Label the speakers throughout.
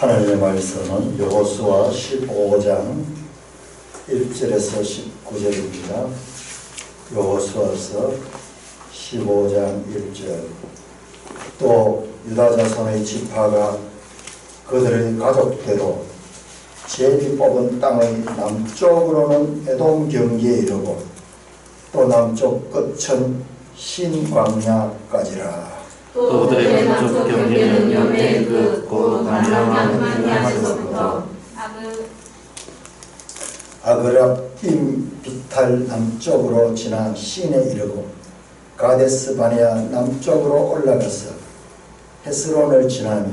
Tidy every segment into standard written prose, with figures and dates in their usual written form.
Speaker 1: 하나님의 말씀은 여호수아 15장 1절에서 19절입니다. 여호수아서 15장 1절. 또 유다 자손의 지파가 그들의 가족대로 제비 뽑은 땅의 남쪽으로는 에돔 경계에 이르고 또 남쪽 끝은 신광야까지라.
Speaker 2: 또 그들의 남쪽 경계는 염해의 끝 곧 말랑야에서부터
Speaker 1: 아그랍임 비탈 남쪽으로 지나 신에 이르고 가데스 바네아 남쪽으로 올라가서 헤스론을 지나며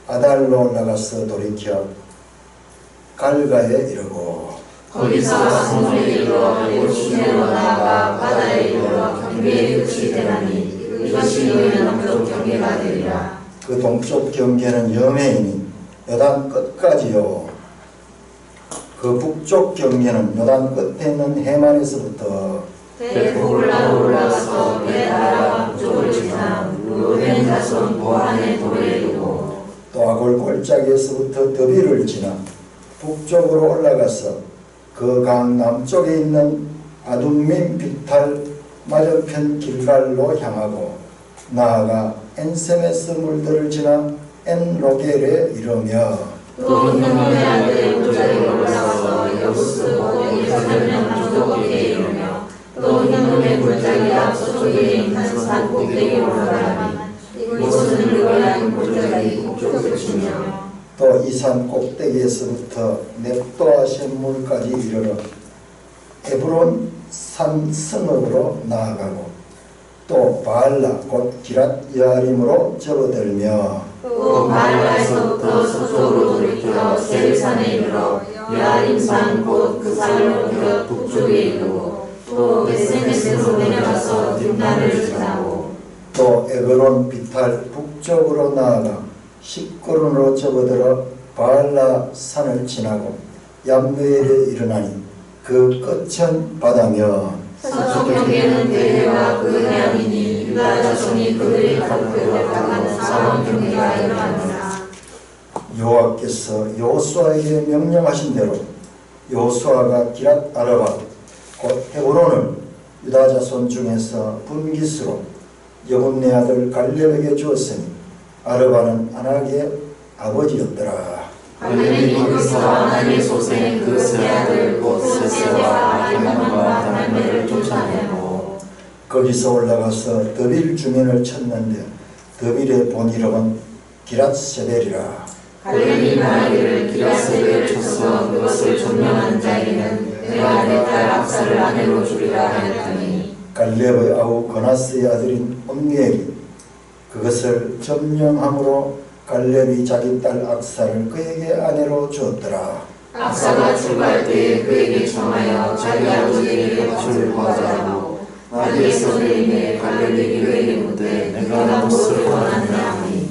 Speaker 1: 아달로 올라가서 돌이켜 갈가에 이르고
Speaker 2: 거기서 아스몬에 이르러 에고시내로 나아가 바다에 이르러 경계의 끝이 되나니 이것이 너희 남쪽 경계가 되리라.
Speaker 1: 그 동쪽 경계는 여메이니 요단 끝까지요. 그 북쪽 경계는 요단 끝에 있는 해만에서부터
Speaker 2: 대볼라로 올라가서 베다라 북쪽을 지나 루벤 자손 보한의 돌에 이르고
Speaker 1: 또 아골 골짜기에서부터 더비를 지나 북쪽으로 올라가서 그 강 남쪽에 있는 아둠민 비탈 맞은편 길갈로 향하고 나아가 엔세메스 물들을 지나 엔로겔에 이르며
Speaker 2: 또 hinnom의 아들의 골짜기로 올라가서 여부스 곧 예루살렘 남쪽에 이르며 또 hinnom의 골짜기 앞서쪽에 있는 산 꼭대기로 올라가니 이곳은 르벨란 골짜기 북쪽을 치며
Speaker 1: 또 이 산 꼭대기에서부터 넵도아 샘물까지 이르러 에브론 산 성읍으로 나아가고 또 바알라 곧 기랏 여아림으로 접어들며
Speaker 2: 또 바알라에서부터 서쪽으로 돌이켜 세일산에 이르러 여아림산 곧 그 산을 옮겨 북쪽에 이르고 또 베세메스로 내려가서 딥나를 지나고
Speaker 1: 또 에그론 비탈 북쪽으로 나아가 십구른으로 접어들어 바알라 산을 지나고 얌느엘에 이르나니 그 끝은 바다며
Speaker 2: 서쪽 경계는 대해와 그 해안이니 유다 자손이 그들의 가족대로 가는 사원 경계가 이러하니라.
Speaker 1: 여호와께서 여호수아에게 명령하신 대로 여호수아가 기랏 아르바 곧 헤브론을 유다 자손 중에서 분깃으로 여분네 아들 갈렙에게 주었으니 아르바는 아낙의 아버지였더라.
Speaker 2: 갈렙이 거기서 아낙의 소생 그 세 아들 곧 세세와 아히만과 다말멜을 쫓아내고
Speaker 1: 거기서 올라가서 더빌 주민을 쳤는데 더빌의 본 이름은 기랏세벨이라.
Speaker 2: 갈렙이 말하기를 기랏세벨을 쳐서 그것을 점령하는 자에게는 내가 내 딸 압살을 아내로 주리라 하였더니
Speaker 1: 갈렙의 아우 거나스의 아들인 엄니엘이 그것을 점령함으로 갈렙이 자기 딸 악사를 그에게 아내로 주었더라.
Speaker 2: 악사가 출가할 때에 그에게 청하여 자기 아버지에게 거처를 구하자 하고 나귀에서 내림에 갈렙이 그에게 묻되 내가 무엇을 원하느냐 하니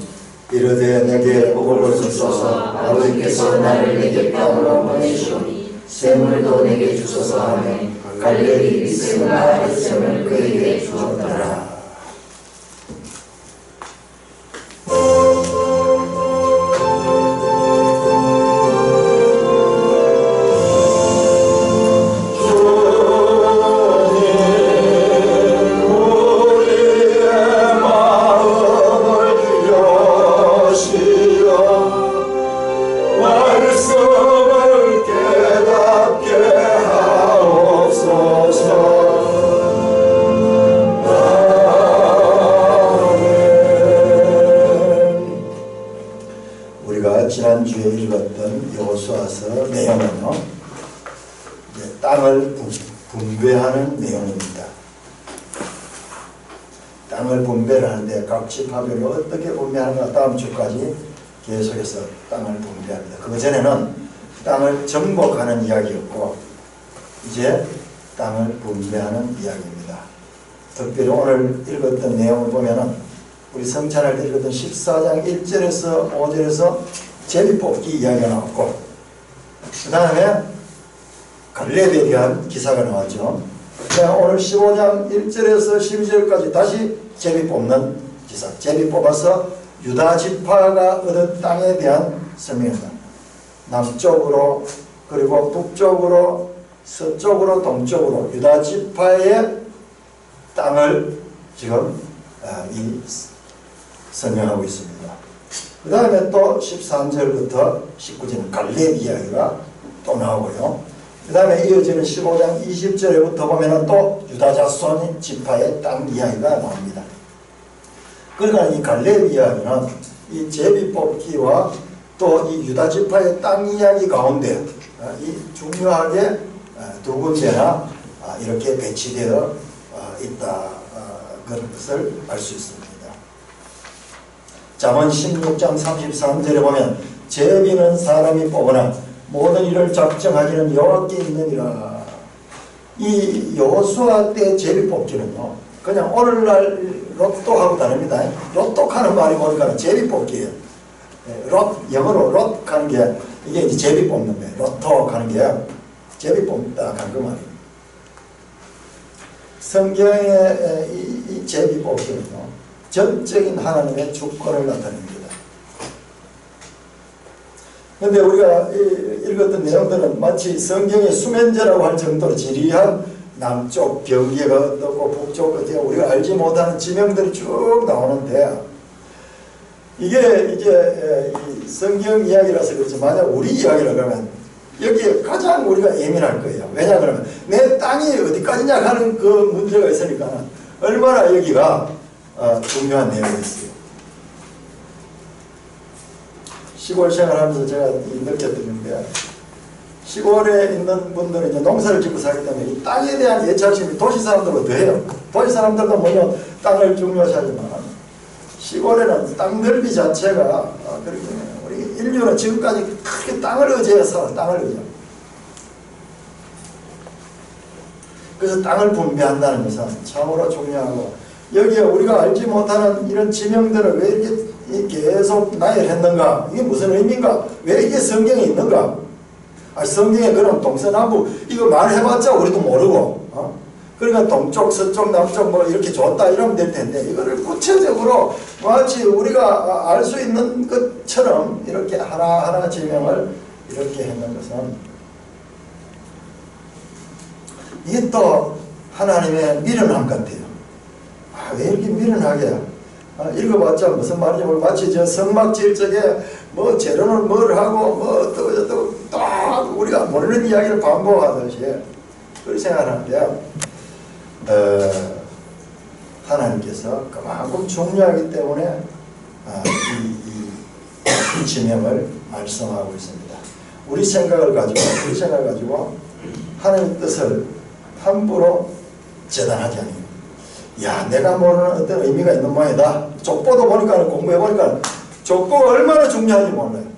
Speaker 1: 이르되 내게 복을
Speaker 2: 주소서 아버지께서 나를 내게 땅으로 보내시오니 샘물도 내게 주소서 하매 갈렙이 빗샘과 햇샘을 그에게 주었더라.
Speaker 1: 지난주에 읽었던 여호수아서 내용은요, 땅을 분배하는 내용입니다. 땅을 분배를 하는데 각 지파별로 어떻게 분배하는가 다음 주까지 계속해서 땅을 분배합니다. 그 전에는 땅을 정복하는 이야기였고 이제 땅을 분배하는 이야기입니다. 특별히 오늘 읽었던 내용을 보면은 우리 성찬할 때 읽었던 14장 1절에서 5절에서 제비 뽑기 이야기가 나왔고 그 다음에 갈렙에 대한 기사가 나왔죠. 오늘 15장 1절에서 12절까지 다시 제비 뽑는 기사. 제비 뽑아서 유다 지파가 얻은 땅에 대한 설명입니다. 남쪽으로 그리고 북쪽으로 서쪽으로 동쪽으로 유다 지파의 땅을 지금 설명하고 있습니다. 그 다음에 또 13절부터 19절은 갈렙 이야기가 또 나오고요. 그 다음에 이어지는 15장 20절부터 보면 또 유다 자손 지파의 땅 이야기가 나옵니다. 그러니까 이 갈렙 이야기는 이 제비 뽑기와 또 이 유다 지파의 땅 이야기 가운데 이 중요하게 두 군데나 이렇게 배치되어 있다 것을 알 수 있습니다. 잠언 16장 33절에 보면 제비는 사람이 뽑으나 모든 일을 작정하기는 여호와께 있느니라. 이 여호수아 때 제비 뽑기는요 그냥 오늘날 로또하고 다릅니다. 로또 가는 말이 보니까 제비 뽑기예요. 영어로 롯 가는 게 이게 이제 제비 뽑는 거예요. 로또 가는 게 제비 뽑다 가는 그 말이에요. 성경의 이 제비 뽑기는요 전적인 하나님의 주권을 나타냅니다. 그런데 우리가 읽었던 내용들은 마치 성경의 수면제라고 할 정도로 지리한 남쪽 경계가 어떻고 북쪽 어떻게 우리가 알지 못하는 지명들이 쭉 나오는데 이게 이제 성경 이야기라서 그렇지 만약 우리 이야기라 그러면 여기에 가장 우리가 예민할 거예요. 왜냐 그러면 내 땅이 어디까지냐 하는 그 문제가 있으니까 얼마나 여기가 중요한 내용이 있어요. 시골 생활하면서 제가 느꼈던 게 시골에 있는 분들은 이제 농사를 짓고 살기 때문에 이 땅에 대한 애착심이 도시 사람들보다 더해요. 도시 사람들도 물론 땅을 중요시하지만 시골에는 땅 넓이 자체가 그렇기 때문에 우리 인류는 지금까지 크게 땅을 의지해서 살아. 땅을 의지해. 그래서 땅을 분배한다는 것은 참으로 중요하고 여기에 우리가 알지 못하는 이런 지명들을 왜 이렇게 계속 나열했는가? 이게 무슨 의미인가? 왜 이게 성경에 있는가? 성경에 그럼 동서남북 이거 말해봤자 우리도 모르고 그러니까 동쪽 서쪽 남쪽 뭐 이렇게 줬다 이러면 될 텐데 이거를 구체적으로 마치 우리가 알 수 있는 것처럼 이렇게 하나하나 지명을 이렇게 했는 것은 이게 또 하나님의 미련함 같아요. 왜 이렇게 미련하게 읽어봤자 무슨 말인지 모르고 마치 저 성막 지을 적에 뭐 재료는 뭘 하고 뭐 어떠고 저떠고 또 우리가 모르는 이야기를 반복하듯이 그렇게 생각하는데 하나님께서 그만큼 중요하기 때문에 이 지명을 말씀하고 있습니다. 우리 생각을 가지고 하나님의 뜻을 함부로 재단하지 않아요. 야, 내가 모르는 어떤 의미가 있는 모양이다. 족보도 보니까 공부해보니까 족보가 얼마나 중요한지 몰라요.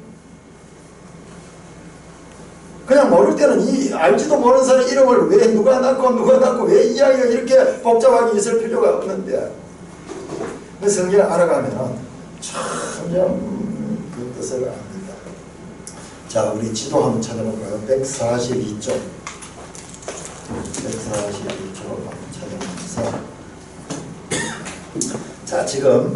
Speaker 1: 그냥 모를 때는 이 알지도 모르는 사람 이름을 왜 누가 낳고 왜 이야기가 이렇게 복잡하게 있을 필요가 없는데 그 성경을 알아가면 참 그 뜻을 압니다. 자, 우리 지도 한번 찾아볼까요? 142쪽 한번 찾아보면서 자, 지금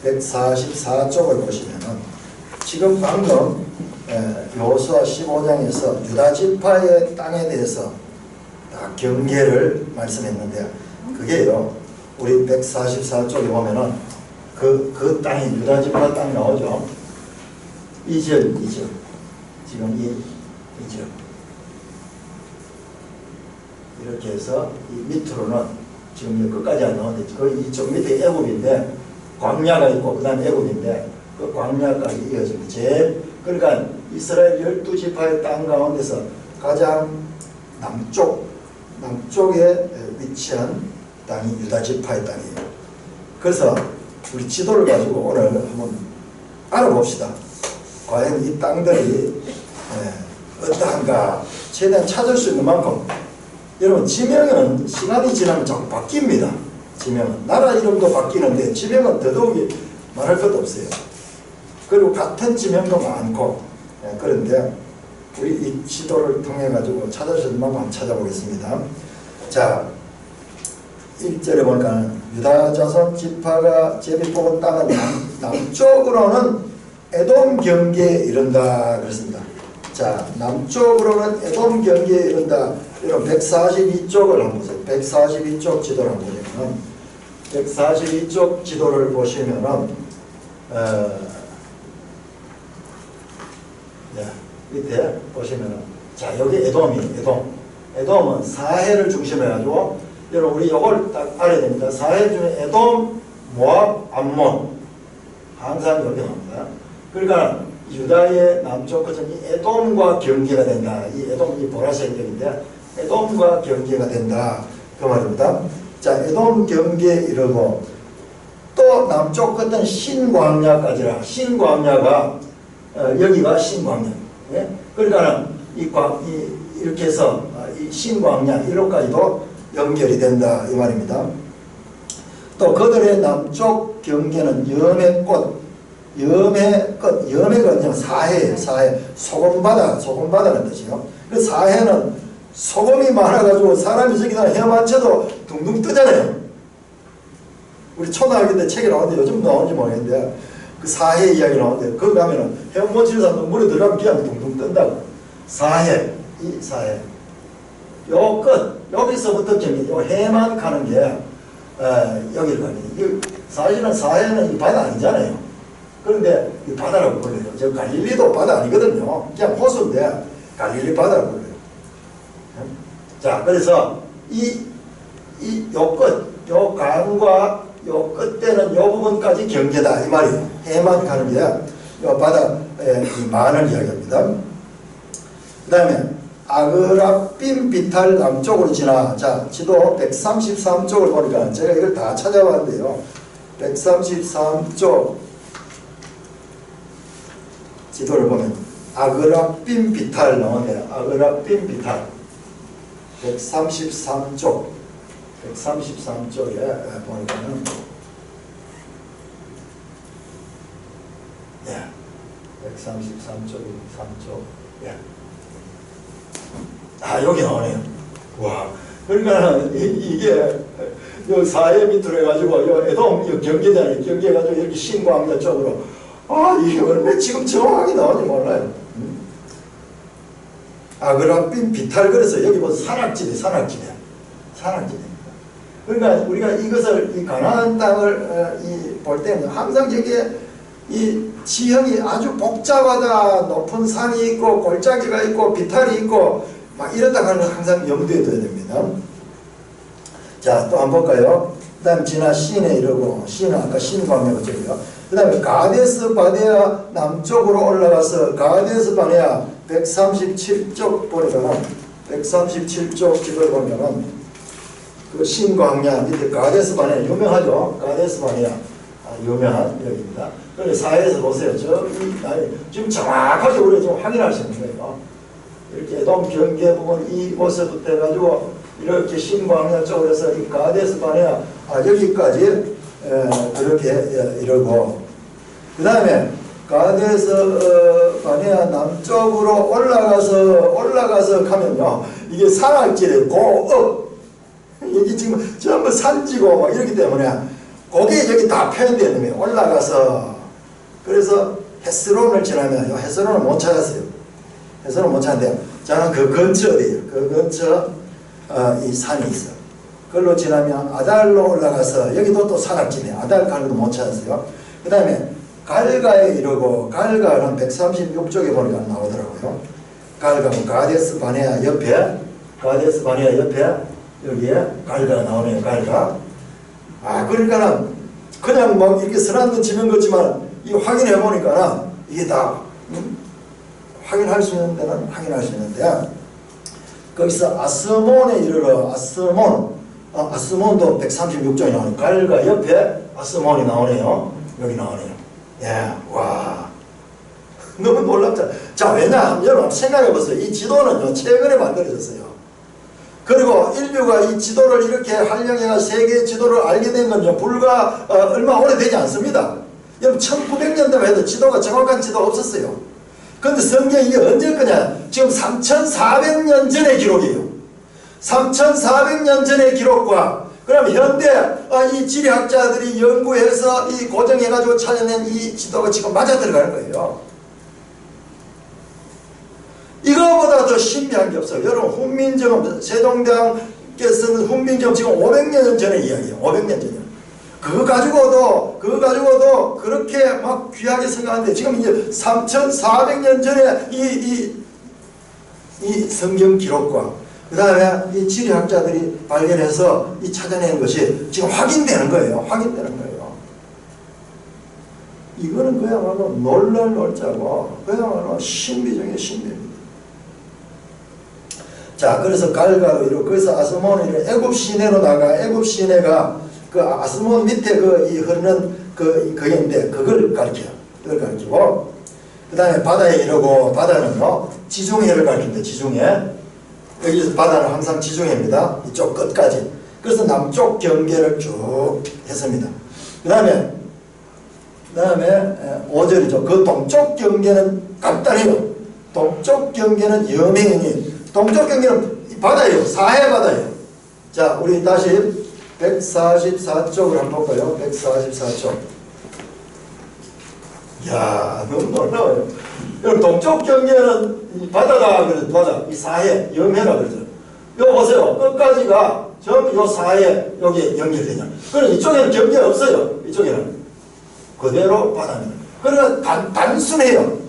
Speaker 1: 144쪽을 보시면은 지금 방금 여호수아 15장에서 유다 지파의 땅에 대해서 다 경계를 말씀했는데 그게요 우리 144쪽에 보면은 그 땅이 유다 지파 땅 나오죠. 2절 지금 이 2절 이렇게 해서 이 밑으로는 지금 끝까지 안 나오는데 그 이쪽 밑에 애굽인데 광야가 있고 그 다음에 애굽인데 그 광야까지 이어집니다. 그러니까 이스라엘 12지파의 땅 가운데서 가장 남쪽에 위치한 땅이 유다지파의 땅이에요. 그래서 우리 지도를 가지고 오늘 한번 알아봅시다. 과연 이 땅들이 어떠한가 최대한 찾을 수 있는 만큼. 여러분 지명은 시간이 지나면 자꾸 바뀝니다. 지명은 나라 이름도 바뀌는데 지명은 더더욱이 말할 것도 없어요. 그리고 같은 지명도 많고 그런데 우리 이 지도를 통해 가지고 찾아주는 만큼 한번 찾아보겠습니다. 자, 1절에 보니까 유다 자손 지파가 제비 뽑은 땅은 남쪽으로는 에돔 경계에 이른다 그랬습니다. 자, 남쪽으로는 에돔 경계에 이른다. 여러분 142쪽을 한번 보세요. 142쪽 지도를 한번 보시면 142쪽 지도를 보시면은 밑에 보시면은 자, 여기 에돔은 사해를 중심으로 해가지고 여러분 우리 이걸 딱 알아야 됩니다. 사해 중에 에돔, 모압, 암몬 항상 여기 나옵니다. 그러니까 유다의 남쪽 끝은 이 에돔과 경계가 된다. 이 에돔 이 보라색 여기인데 에돔과 경계가 된다 그 말입니다. 자, 에돔 경계에 이르고 또 남쪽 끝은 신광야까지라. 신광야가 여기가 신광야. 예? 그러니까 이렇게 해서 이 신광야 이로까지도 연결이 된다 이 말입니다. 또 그들의 남쪽 경계는 염해가 그냥 사해예요. 사해. 소금바다는 뜻이요. 그 사해는 소금이 많아가지고 사람이 저기다 헤엄쳐도 둥둥 뜨잖아요. 우리 초등학교 때 책이 나오는데 요즘 나오는지 모르겠는데 그 사해 이야기 나오는데 거기 가면은 헤엄 못 치는 사람도 물에 들어가면 그냥 둥둥 뜬다고. 사해, 이 사해. 요 끝, 여기서부터 경계, 요 해만 가는 게 여기를 가는 사실은 사해는 이 바다 아니잖아요. 그런데 이 바다라고 불러요. 저 갈릴리도 바다 아니거든요. 그냥 호수인데 갈릴리 바다라고 불러요. 자, 그래서 요 끝, 요 강과 요 끝에는 요 부분까지 경계다 이 말이에요. 해만 가는 게 요 바다의 이 만을 이야기합니다. 그 다음에 아그라빔 비탈 남쪽으로 지나. 자, 지도 133쪽을 보니까 제가 이걸 다 찾아봤는데요. 133쪽 지도를 보면 아그라빔 비탈 나오네요. 아그라빔 비탈 133쪽에 보니까는 133쪽이 3쪽. 여기 나오네요. 와. 그러니까 이게 요 사해 밑으로 해가지고 요 에돔 요 경계잖아요. 경계해가지고 이렇게 신광야 쪽으로. 이게 왜 지금 정확하게 나오는지 몰라요. 아그라빔 비탈 그래서 여기 보세요. 산악지대. 그러니까 우리가 이것을 이 가나안 땅을 볼 때는 항상 저게 이 지형이 아주 복잡하다. 높은 산이 있고 골짜기가 있고 비탈이 있고 막 이런다 하는 걸 항상 염두에 둬야 됩니다. 자, 또 한번 볼까요? 그 다음에 지나 신에 이르고, 신은 아까 신광야가 저기요. 그 다음에 가데스 바네아 남쪽으로 올라가서 가데스 바네아 137쪽 보니까는 137쪽 지도를 보면은 그 신광야 밑에 가데스 바네아 유명하죠. 가데스 바네아 유명한 여기입니다. 그래서 사해에서 보세요. 지금 정확하게 우리가 좀 확인할 수 있는 거예요. 이렇게 에돔 경계 부분 이곳에부터 해가지고 이렇게 신광야 쪽으로 해서 이 가데스 바네아 여기까지 그렇게 이러고, 그 다음에 가데스 바네아 남쪽으로 올라가서 가면요, 이게 산악지대 고업 여기 지금 전부 산지고 막 이렇기 때문에 거기에 여기 다 표현되어 있는 거예요. 올라가서. 그래서 헤스론을 지나면 헤스론을 못 찾았어요. 헤스론을 못 찾는데 저는 그 근처 어디에요? 그 근처 이 산이 있어. 그걸로 지나면 아달로 올라가서 여기도 또 산악지대. 아달 갈도 못 찾았어요. 그 다음에 갈가에 이르고, 갈가는 136쪽에 보니까 나오더라고요. 갈가는 가데스 바네아 옆에 여기에 갈가가 나오네요. 갈가. 그러니까는 그냥 막 이렇게 선한도 지면 거지만 이 확인해 보니까는 이게 다 확인할 수 있는 데는 확인할 수 있는데, 거기서 아스몬에 이르러 아스몬도 136쪽이 나오네요. 갈가 옆에 아스몬이 나오네요. 여기 나오네요. 와, 너무 놀랍죠. 자, 왜냐 여러분 생각해 보세요. 이 지도는요 최근에 만들어졌어요. 그리고 인류가 이 지도를 이렇게 활용해가 세계 지도를 알게 된 건요 불과 얼마 오래되지 않습니다. 여러분 1900년대만 해도 지도가 정확한 지도 없었어요. 그런데 성경이 이게 언제 거냐? 지금 3400년 전의 기록이에요. 3400년 전의 기록과 그럼 현대 이 지리학자들이 연구해서 이 고정해가지고 찾아낸 이 지도가 지금 맞아 들어가는 거예요. 이거보다 더 신비한 게 없어요. 여러분 훈민정음 세종대왕께서는 훈민정음 지금 500년 전의 이야기예요. 500년 전이에요. 그거 가지고도 그렇게 막 귀하게 생각하는데 지금 이제 3400년 전에 이 성경 기록과 그 다음에 이 지리학자들이 발견해서 이 찾아낸 것이 지금 확인되는 거예요. 확인되는 거예요. 이거는 그야말로 놀랄 놀자고 그야말로 신비 중에 신비입니다. 자, 그래서 갈가로 이루고 거기서 아스몬을 애굽 시내로 나가 애굽 시내가 그 아스몬 밑에 이 흐르는 그인데 그걸 가리켜요. 그걸 가리키고 그 다음에 바다에 이르고 바다는 지중해를 가리킨다. 지중해. 여기서 바다는 항상 지중해입니다. 이쪽 끝까지. 그래서 남쪽 경계를 쭉 했습니다. 그 다음에 5절이죠. 그 동쪽 경계는 간단해요. 동쪽 경계는 여맹이니 동쪽 경계는 바다예요. 사해 바다예요. 자, 우리 다시 144쪽을 한번 볼까요? 144쪽. 이야, 너무 놀라워요. 여러분, 동쪽 경계는 이 바다다 그래서 바다, 이 사해, 염해라 그러죠. 요 보세요. 끝까지가 전부 요 사해 여기에 연결되냐. 그럼 이쪽에는 경계가 없어요. 이쪽에는. 그대로 바다입니다. 그러니까 단순해요.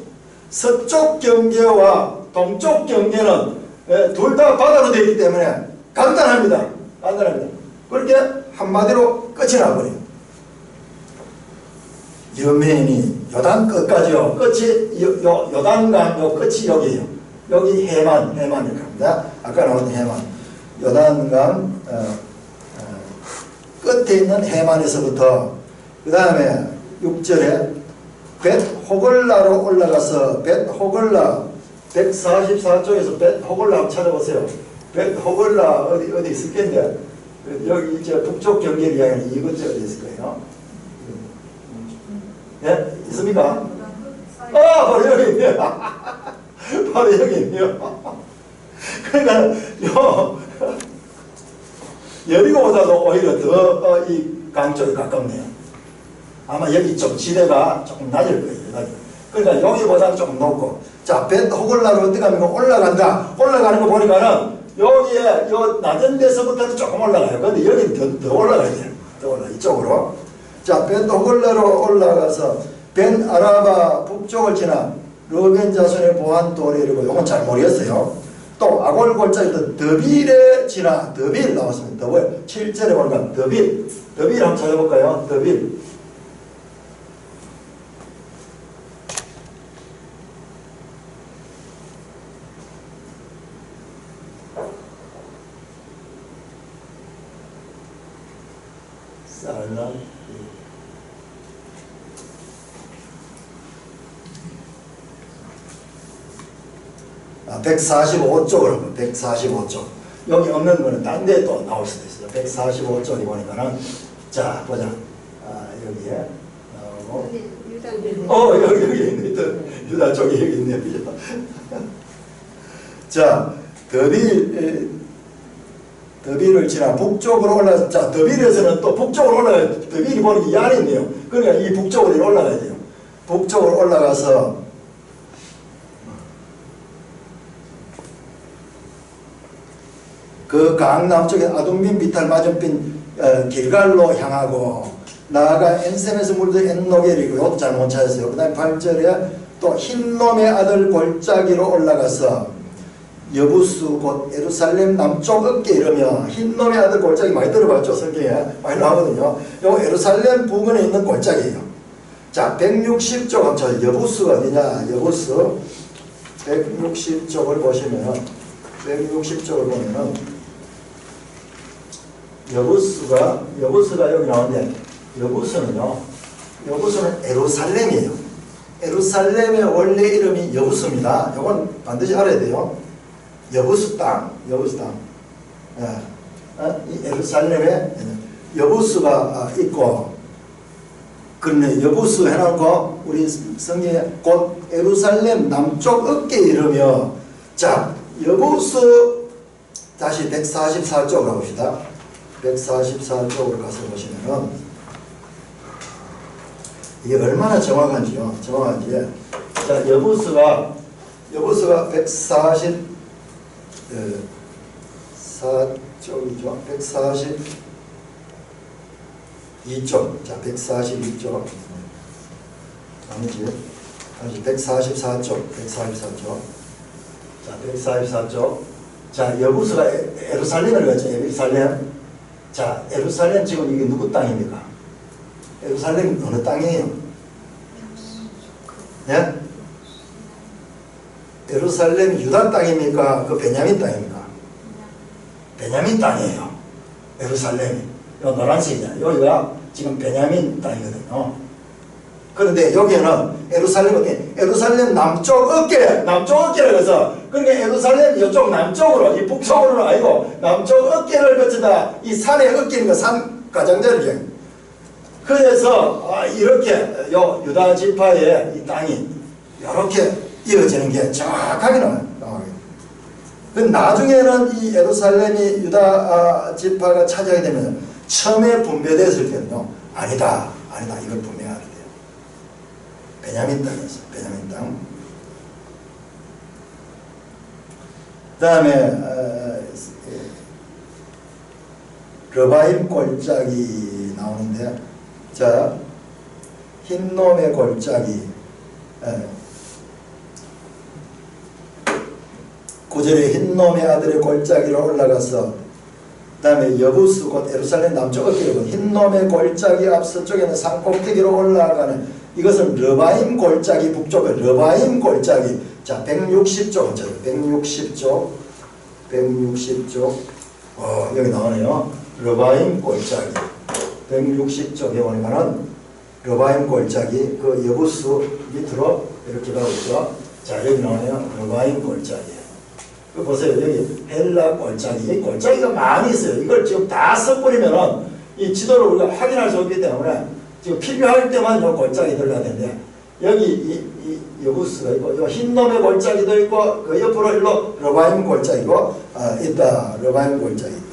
Speaker 1: 서쪽 경계와 동쪽 경계는 둘 다 바다로 되어 있기 때문에 간단합니다. 간단합니다. 그렇게 한마디로 끝이 나버려요. 여맨이 요단 끝까지요. 끝이 요단강 요 끝이 여기에요. 여기 해만 이렇게 합니다. 아까 나온 해만. 요단강 끝에 있는 해만에서부터 그 다음에 6절에 벳호글라로 올라가서 벳호글라 144쪽에서 벳호글라 한번 찾아보세요. 벳호글라 어디 있을 텐데 여기 이제 북쪽 경계를 이야기하는 이것저것 있을 거예요. 예? 있습니까? 바로 여기 있네요. 바로 여기 있네요. 그러니까 여리고보다도 오히려 더 이 강 쪽에 가깝네요. 아마 여기 좀 지대가 조금 낮을 거예요. 낮을. 그러니까 여기보다는 조금 높고. 자, 벳호글라로 어떻게 하면 올라간다. 올라가는 거 보니까는 여기에 요 낮은 데서부터는 조금 올라가요. 근데 여기는 더 올라가야 돼요. 더 올라 이쪽으로. 자, 벳호글라로 올라가서 벤 아라바 북쪽을 지나 르벤 자손의 보한 돌에 이르고 이건 잘 모르겠어요. 또 아골 골짜기 더빌에 지나 더빌 나왔습니다. 더빌 7절에 보니까 더빌 한번 찾아볼까요? 더빌. 살라 145쪽으로 145쪽. 여기 없는 거는 딴 데 또 나올 수도 있어요. 145쪽이 보니까는 자 보자. 여기에 나오고 여기 있네. 유다 쪽에 여기 있네요. 자 더빌을 지나 북쪽으로 올라서 자 더빌에서는 또 북쪽으로 올라가야 돼요. 더빌이 보니까 이 안에 있네요. 그러니까 이 북쪽으로 올라가야 돼요. 북쪽으로 올라가서 그 강남쪽에 아둠빈 비탈 맞은빈 길갈로 향하고 나아가 엔셈에서 물든 엔노겔이고 이것도 잘 못 찾았어요. 그 다음에 8절에 또 흰놈의 아들 골짜기로 올라가서 여부수 곧 예루살렘 남쪽 어깨 이르며 흰놈의 아들 골짜기 많이 들어봤죠. 성경에 많이 나오거든요. 요 예루살렘 부근에 있는 골짜기예요. 자 160쪽 한번 찾아요. 여부수가 어디냐. 여부수 160쪽을 보시면 160쪽을 보면은 여부수가 여기 나오는데 여부수는 예루살렘이에요. 예루살렘의 원래 이름이 여부수입니다. 이건 반드시 알아야 돼요. 여부수 땅. 예. 이 예루살렘에 여부수가 있고, 그런데 여부수 해놓고 우리 성경에 곧 예루살렘 남쪽 어깨에 이르며, 자 여부수 다시 144쪽으로 가봅시다. 144쪽으로 가서 보시면은 이게 얼마나 정확한지요. 정확한지. 자, 여부수가 144쪽이죠. 142쪽. 자, 142쪽. 아니지. 144쪽. 자, 144쪽. 자, 여부수가 예루살렘을 가죠. 예루살렘. 자, 예루살렘 지금 이게 누구 땅입니까? 예루살렘 어느 땅이에요? 예? 예루살렘 유다 땅입니까? 그 베냐민 땅입니까? 베냐민 땅이에요. 예루살렘이. 요 노란색이잖아요. 여기가 지금 베냐민 땅이거든요. 그런데 여기는 예루살렘 남쪽 어깨라고 해서 그러니까 예루살렘 이쪽 남쪽으로 이 북쪽으로는 아니고 남쪽 어깨를 거치다 이 산의 어깨니까 산 가장자리죠. 그래서 이렇게 요 유다 지파의 이 땅이 이렇게 이어지는 게 정확하게 나와요. 그 나중에는 이 예루살렘이 유다 지파가 차지하게 되면 처음에 분배됐을 때는요 아니다 이걸 분명하게 돼요. 베냐민 땅이었어요. 베냐민 땅. 그 다음에 르바임 골짜기 나오는데 자 흰놈의 골짜기 9절에 흰놈의 아들의 골짜기로 올라가서 그 다음에 여부수 곧 예루살렘 남쪽 어깨로 흰놈의 골짜기 앞서 쪽에는 산꼭대기로 올라가는 이것은 르바임 골짜기 북쪽에 르바임 골짜기 자 160쪽 160쪽 여기 나오네요. 르바임 골짜기 160쪽에 보니까는 르바임 골짜기 그 여부수 밑으로 이렇게 가고 있죠. 자 여기 나오네요. 르바임 골짜기 그 보세요. 여기 헬라 골짜기 이 골짜기가 많이 있어요. 이걸 지금 다 써버리면은 이 지도를 우리가 확인할 수 없기 때문에 지금 필요할 때만 요 골짜기 들어가야 되는데 여기 이 여부스가 있고 요 흰놈의 골짜기도 있고 그 옆으로 일로 르바임 골짜기고 있다. 르바임 골짜기 있다.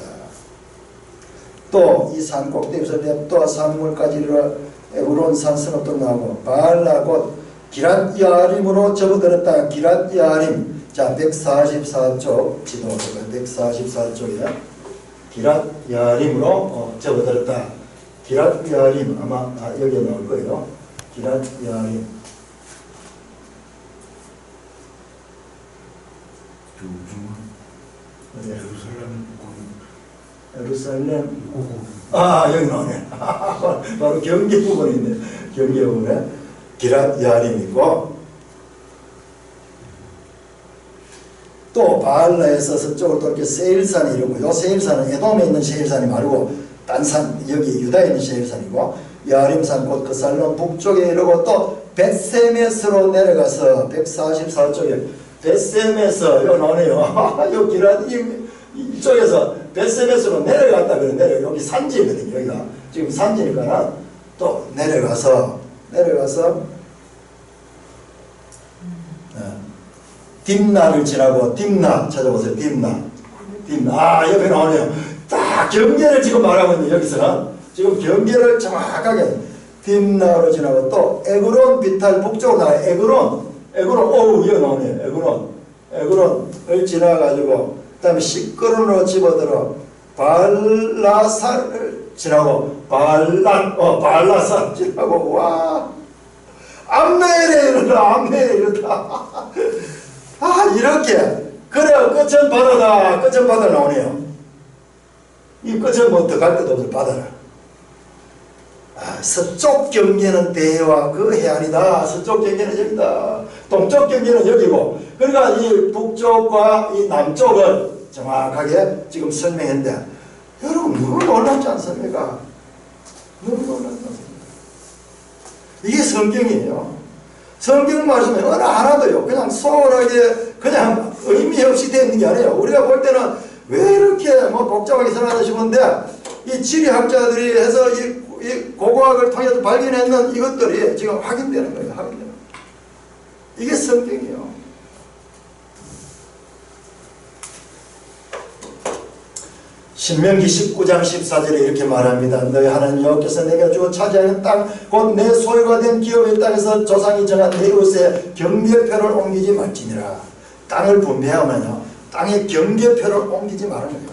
Speaker 1: 또 이 산 꼭대기에서 냅토와 산물까지 이르러 에브론 산 스높도 나오고 바알라 곧 기랏 야림으로 접어들었다. 기랏 야림 자 144쪽 지도 144쪽이야. 기랏 야림으로 접어들었다. 기랏 야림 아마 여기에 나올 거예요. 기랏 야림 예루살렘 여기 나오네. 바로 경계 부분이 있네. 경계 부분에 기랏 야림이고 또 바알라에서 서쪽으로 또 이렇게 세일산이 이르고 요 세일산은 에돔에 있는 세일산이 말고 딴 산 여기 유다에 있는 세일산이고 야림산 곧 그 살론 북쪽에 이르고 또 벳세메스로 내려가서 144쪽에 벳세메스 요 나오네요. 요 기랏 이쪽에서 벳세메스로 내려갔다 그러는데 여기 산지거든요. 여기가 지금 산지니까 또 내려가서 딥나를 지나고 딥나 찾아보세요. 딥나 여기 나오네요. 딱 경계를 지금 말하고 있는 여기서는 지금 경계를 정확하게 딥나로 지나고 또 에그론 비탈 북쪽으로 나가요. 에그론 여기 나오네요. 에그론을 지나가지고 그 다음에 시끄론으로 집어들어 발라산을 지나고 발라산 지나고 와 암메에 이르다 이렇게 그래야 끝은 바다 나오네요. 이 끝은 뭐 더 갈 것도 없어 바다라. 서쪽 경계는 대해와 그 해안이다. 서쪽 경계는 여기다. 동쪽 경계는 여기고 그러니까 이 북쪽과 이 남쪽을 정확하게 지금 설명했는데 여러분 너무 놀랍지 않습니까? 너무 놀랍지 않습니까? 이게 성경이에요. 성경 말씀에 어느 하나도요 그냥 소홀하게 그냥 의미 없이 되어 있는 게 아니에요. 우리가 볼 때는 왜 이렇게 뭐 복잡하게 생각하나 싶은데 이 지리학자들이 해서 이 고고학을 통해서 발견했는 이것들이 지금 확인되는 거예요. 확인되는 거예요. 이게 성경이에요. 신명기 19장 14절에 이렇게 말합니다. 너희 하나님 여호와께서 내가 주어 차지하는 땅 곧 내 소유가 된 기업의 땅에서 조상이 정한 내 이웃의 경계표를 옮기지 말지니라. 땅을 분배하면요 땅의 경계표를 옮기지 말라는 거예요.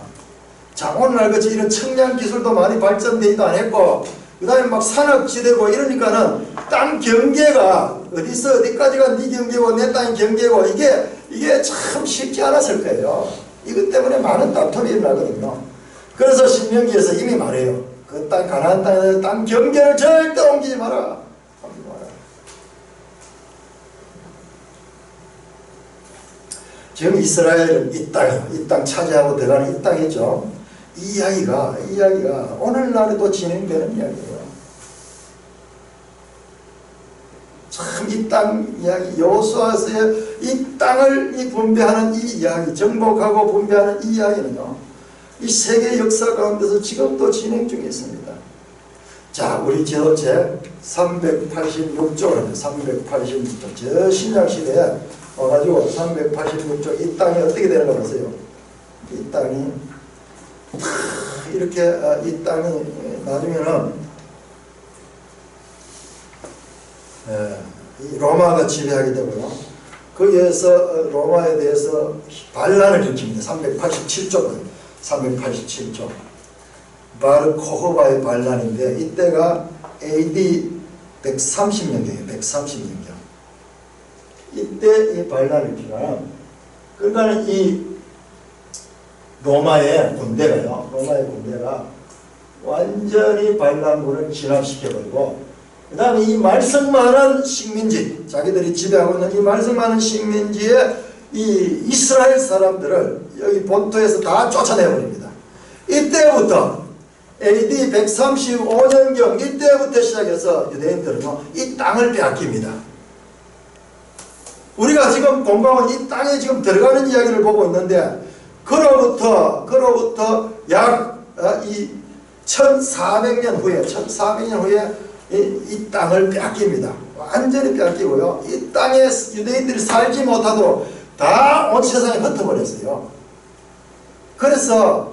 Speaker 1: 자, 오늘날같이 이런 청량 기술도 많이 발전되지도 않았고 그 다음에 막 산악지대고 이러니까는 땅 경계가 어디서 어디까지가 네 경계고 내 땅의 경계고 이게 참 쉽지 않았을 거예요. 이것 때문에 많은 다툼이 일어나거든요. 그래서 신명기에서 이미 말해요. 그 땅 가나안 땅에서 땅 경계를 절대 옮기지 마라. 옮기지 마라. 지금 이스라엘은 이 땅이요. 이 땅 차지하고 들어가는 이 땅이죠. 이 이야기가 오늘날에도 진행되는 이야기예요. 참 이 땅 이야기, 여호수아서의 이 땅을 분배하는 이 이야기, 정복하고 분배하는 이 이야기는요. 이 세계 역사 가운데서 지금도 진행 중에 있습니다. 자, 우리 제 386쪽을 386쪽 저 신약시대에 와가지고 386쪽 이 땅이 어떻게 되는 거 보세요. 이 땅이 이렇게 이 땅이 나중에는 로마가 지배하게 되고요. 거기에서 로마에 대해서 반란을 일으킵니다. 387쪽은 387쪽 바르 코흐바의 반란인데 이때가 AD 130년경이에요. 130년경 이때 이 반란을 일으키면 그러니까 이 로마의 군대가 완전히 반란군을 진압시켜버리고 그 다음에 이 말썽 많은 식민지, 자기들이 지배하고 있는 이 말썽 많은 식민지에 이 이스라엘 사람들을 여기 본토에서 다 쫓아내버립니다. 이때부터 AD 135년경 이때부터 시작해서 유대인들은요 이 땅을 빼앗깁니다. 우리가 지금 공부하는 이 땅에 지금 들어가는 이야기를 보고 있는데 그로부터 약 1400년 후에 이 땅을 빼앗깁니다. 완전히 빼앗기고요. 이 땅에 유대인들이 살지 못하도록 다 온 세상에 흩어버렸어요. 그래서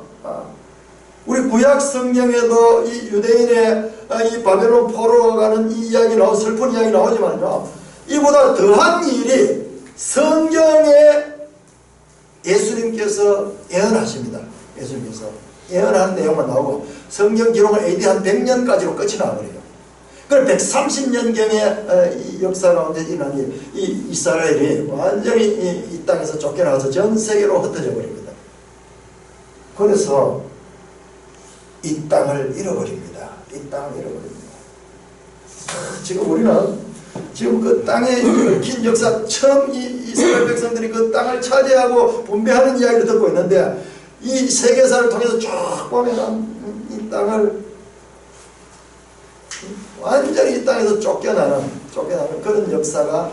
Speaker 1: 우리 구약 성경에도 이 유대인의 이 바벨론 포로가 가는 이 이야기 슬픈 이야기 나오지만요. 이보다 더한 일이 성경에 예수님께서 예언하십니다. 예수님께서 예언한 내용만 나오고 성경 기록은 AD 한 100년까지로 끝이 나버려요. 그럼 130년경의 이 역사 가운데 일어난 이 이스라엘이 완전히 이 땅에서 쫓겨나가서 전 세계로 흩어져 버립니다. 그래서 이 땅을 잃어버립니다. 이 땅을 잃어버립니다. 지금 우리는 지금 그 땅에 얽힌 역사 처음 이스라엘 백성들이 그 땅을 차지하고 분배하는 이야기를 듣고 있는데 이 세계사를 통해서 쭉 보면 이 땅을 완전히 이 땅에서 쫓겨나는 그런 역사가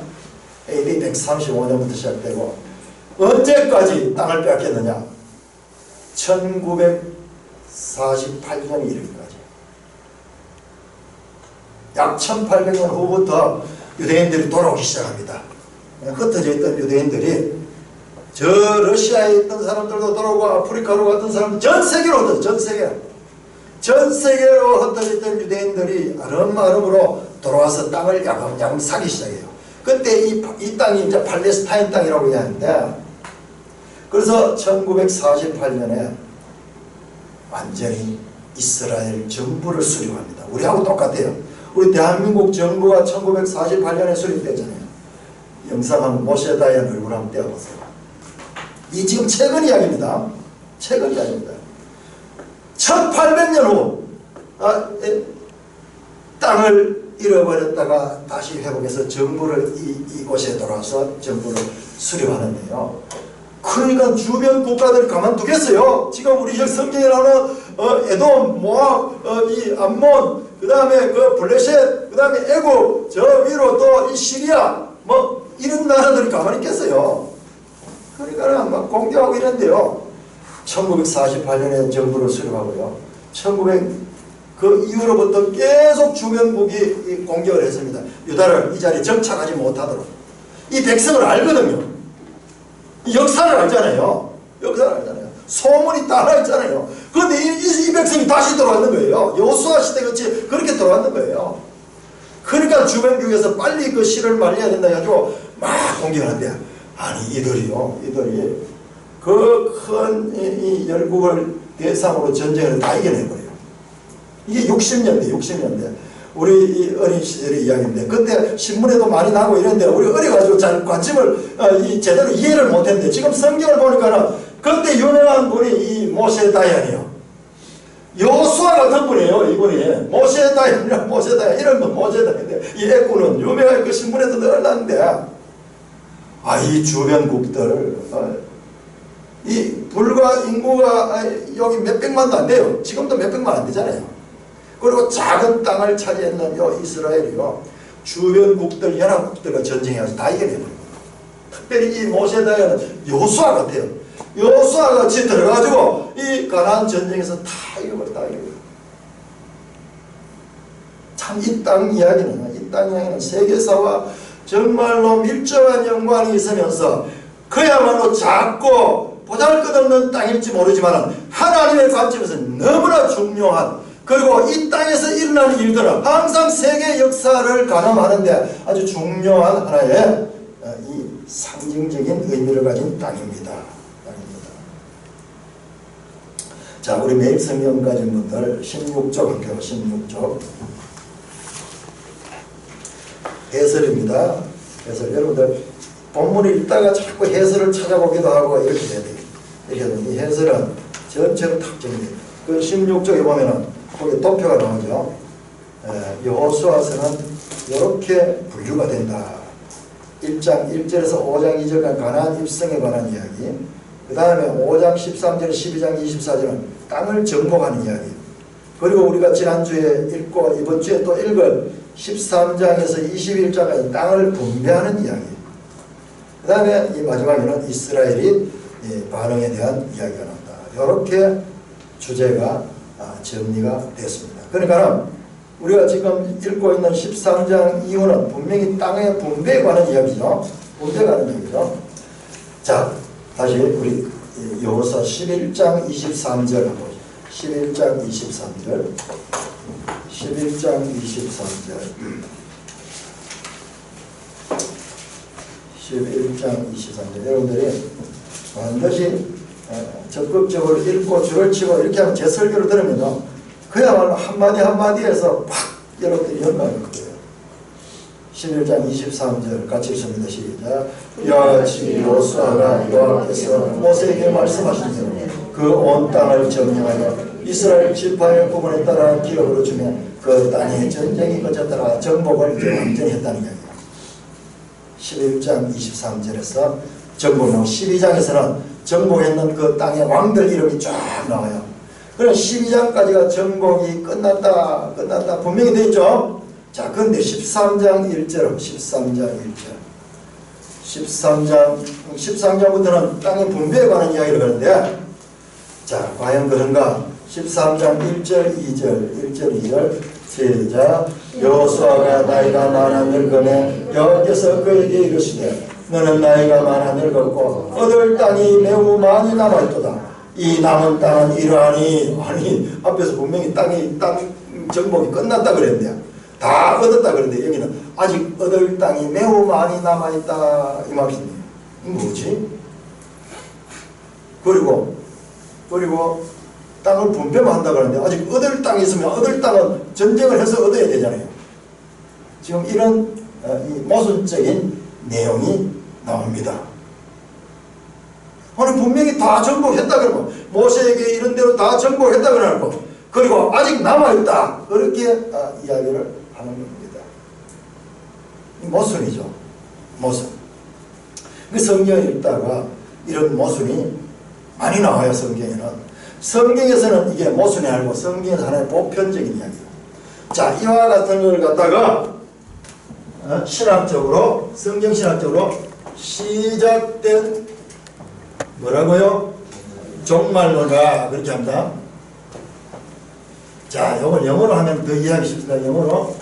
Speaker 1: AD 135년부터 시작되고 언제까지 땅을 빼앗겼느냐 1948년에 이르기까지 약 1800년 후부터 유대인들이 돌아오기 시작합니다. 흩어져 있던 유대인들이 저 러시아에 있던 사람들도 돌아오고 아프리카로 갔던 사람들 전 세계로 흩어져 전 세계로 흩어져 있던 유대인들이 아름아름으로 돌아와서 땅을 야금야금 사기 시작해요. 그때 이 땅이 이제 팔레스타인 땅이라고 이야기하는데 그래서 1948년에 완전히 이스라엘 정부를 수립합니다. 우리하고 똑같아요. 우리 대한민국 정부가 1948년에 수립됐잖아요. 영상 한번 모세 다이안 얼굴 한번 떼어보세요. 이 지금 최근 이야기입니다. 최근 이야기입니다. 1800년 후 땅을 잃어버렸다가 다시 회복해서 정부를 이곳에 돌아와서 정부를 수립하는데요. 그러니까 주변 국가들이 가만두겠어요. 지금 우리 성경에 나오는 에돔, 모압, 이 암몬, 그 다음에 그 블레셋, 그 다음에 애굽, 저 위로 또 이 시리아, 뭐 이런 나라들이 가만히 있겠어요. 그러니까 막 공격하고 이런데요. 1948년에 정부를 수립하고요. 그 이후로부터 계속 주변국이 공격을 했습니다. 유다를 이 자리에 정착하지 못하도록. 이 백성을 알거든요. 이 역사를 알잖아요. 소문이 따라 있잖아요. 그런데 이 백성이 다시 돌아왔는 거예요. 여호수아 시대같이 그렇게 돌아왔는 거예요. 그러니까 주변국에서 빨리 그 씨를 말려야 된다 해가지고 막 공격하는데, 아니 이들이 그 큰 이 열국을 대상으로 전쟁을 다 이겨내버려요. 이게 60년대 우리 이 어린 시절의 이야기인데, 그때 신문에도 많이 나고 이랬는데 우리 어려가지고 잘 관심을 제대로 이해를 못했는데, 지금 성경을 보니까는 그때 유명한 분이 이 모세 다연이요. 여호수아 같은 분이에요. 이분이 모세 다연 이런 거 모세 다연인데, 이 애꾸는 유명한 그 신문에도 늘어났는데, 이 주변국들 이 불과 인구가 여기 몇백만도 안 돼요. 지금도 몇백만 안 되잖아요. 그리고 작은 땅을 차지했는 요 이스라엘이요, 주변국들 연합국들과 전쟁해서 다 이겨내버려요. 특별히 이 모세다에는 여호수아 같아요. 여호수아 같이 들어가지고 이 가나안 전쟁에서 다 이겨버려. 참 이 땅 이야기는 세계사와 정말로 밀접한 연관이 있으면서 그야말로 작고 보잘것없는 땅일지 모르지만 하나님의 관점에서 너무나 중요한, 그리고 이 땅에서 일어나는 일들은 항상 세계 역사를 가늠하는데 아주 중요한 하나의 이 상징적인 의미를 가진 땅입니다. 자, 우리 매일 성경 가진 분들 16쪽 할게요. 16쪽 해설입니다. 해설. 여러분들 본문을 읽다가 자꾸 해설을 찾아보기도 하고 이렇게 해야 돼요. 이렇게 이 해설은 전체로 탁 정리돼요. 그 16쪽에 보면은 거기 도표가 나오죠. 여호수아서는 이렇게 분류가 된다. 1장 1절에서 5장 2절간 가나안 입성에 관한 이야기, 그 다음에 5장 13절 12장 24절은 땅을 정복하는 이야기, 그리고 우리가 지난주에 읽고 이번 주에 또 읽을 13장에서 21장까지 땅을 분배하는 이야기, 그 다음에 이 마지막에는 이스라엘이 반응에 대한 이야기가 나온다. 이렇게 주제가 정리가 됐습니다. 그러니까 우리가 지금 읽고 있는 13장 이후는 분명히 땅의 분배에 관한 이야기죠. 분배에 관한 이야기죠. 자, 다시 우리 여호수아 11장 23절 한번 보죠. 11장 23절 11장 23절 11장 23절 여러분들이 반드시 적극적으로 읽고 줄을 치고 이렇게 하면 제 설교를 들으면 그야말로 한마디 한마디에서 팍 여러분들이 연관을 거예요. 11장 23절 같이 읽습니다. 시작. 이와 같이 여호수아가 여호와께서 모세에게 말씀하신 대로 그 온 땅을 점령하여 이스라엘 지파의 부분에 따라 기업으로 주며 그 땅에 전쟁이 거쳤더라. 정복을 이제 완전히 했다는 이야기예요. 11장 23절에서 정복하고 12장에서는 정복했는 그 땅의 왕들 이름이 쫙 나와요. 그럼 12장까지가 정복이 끝났다 분명히 되어 있죠. 자, 그런데 13장 1절 13장부터는 땅의 분배에 관한 이야기를 하는데, 자, 과연 그런가? 13장 1절 2절 시작. 여호수아가 나이가 많아 늙음에 여호와께서 그에게 이르시되 너는 나이가 많아 늙었고 얻을 땅이 매우 많이 남아있도다. 이 남은 땅은 이러하니, 아니 앞에서 분명히 땅 정복이 끝났다 그랬는데 다 얻었다 그랬는데 여기는 아직 얻을 땅이 매우 많이 남아있다 이 말씀이에요. 뭐지? 그리고 땅을 분배만 한다 그러는데 아직 얻을 땅이 있으면 얻을 땅은 전쟁을 해서 얻어야 되잖아요. 지금 이런 이 모순적인 내용이 나옵니다. 아니 분명히 다 정복했다 그러고 모세에게 이런 대로 다 정복했다 그러고 그리고 아직 남아있다 그렇게 이야기를 하는 겁니다. 모순이죠. 모순. 그 성경을 읽다가 이런 모순이 많이 나와요. 성경에서는 이게 모순이 아니고 성경에서 하나의 보편적인 이야기예요. 자, 이와 같은 걸 갖다가 신학적으로, 성경신학적으로 시작된 뭐라고요? 종말론가 그렇게 합니다. 자, 이걸 영어로 하면 더 이해하기 쉽습니다. 영어로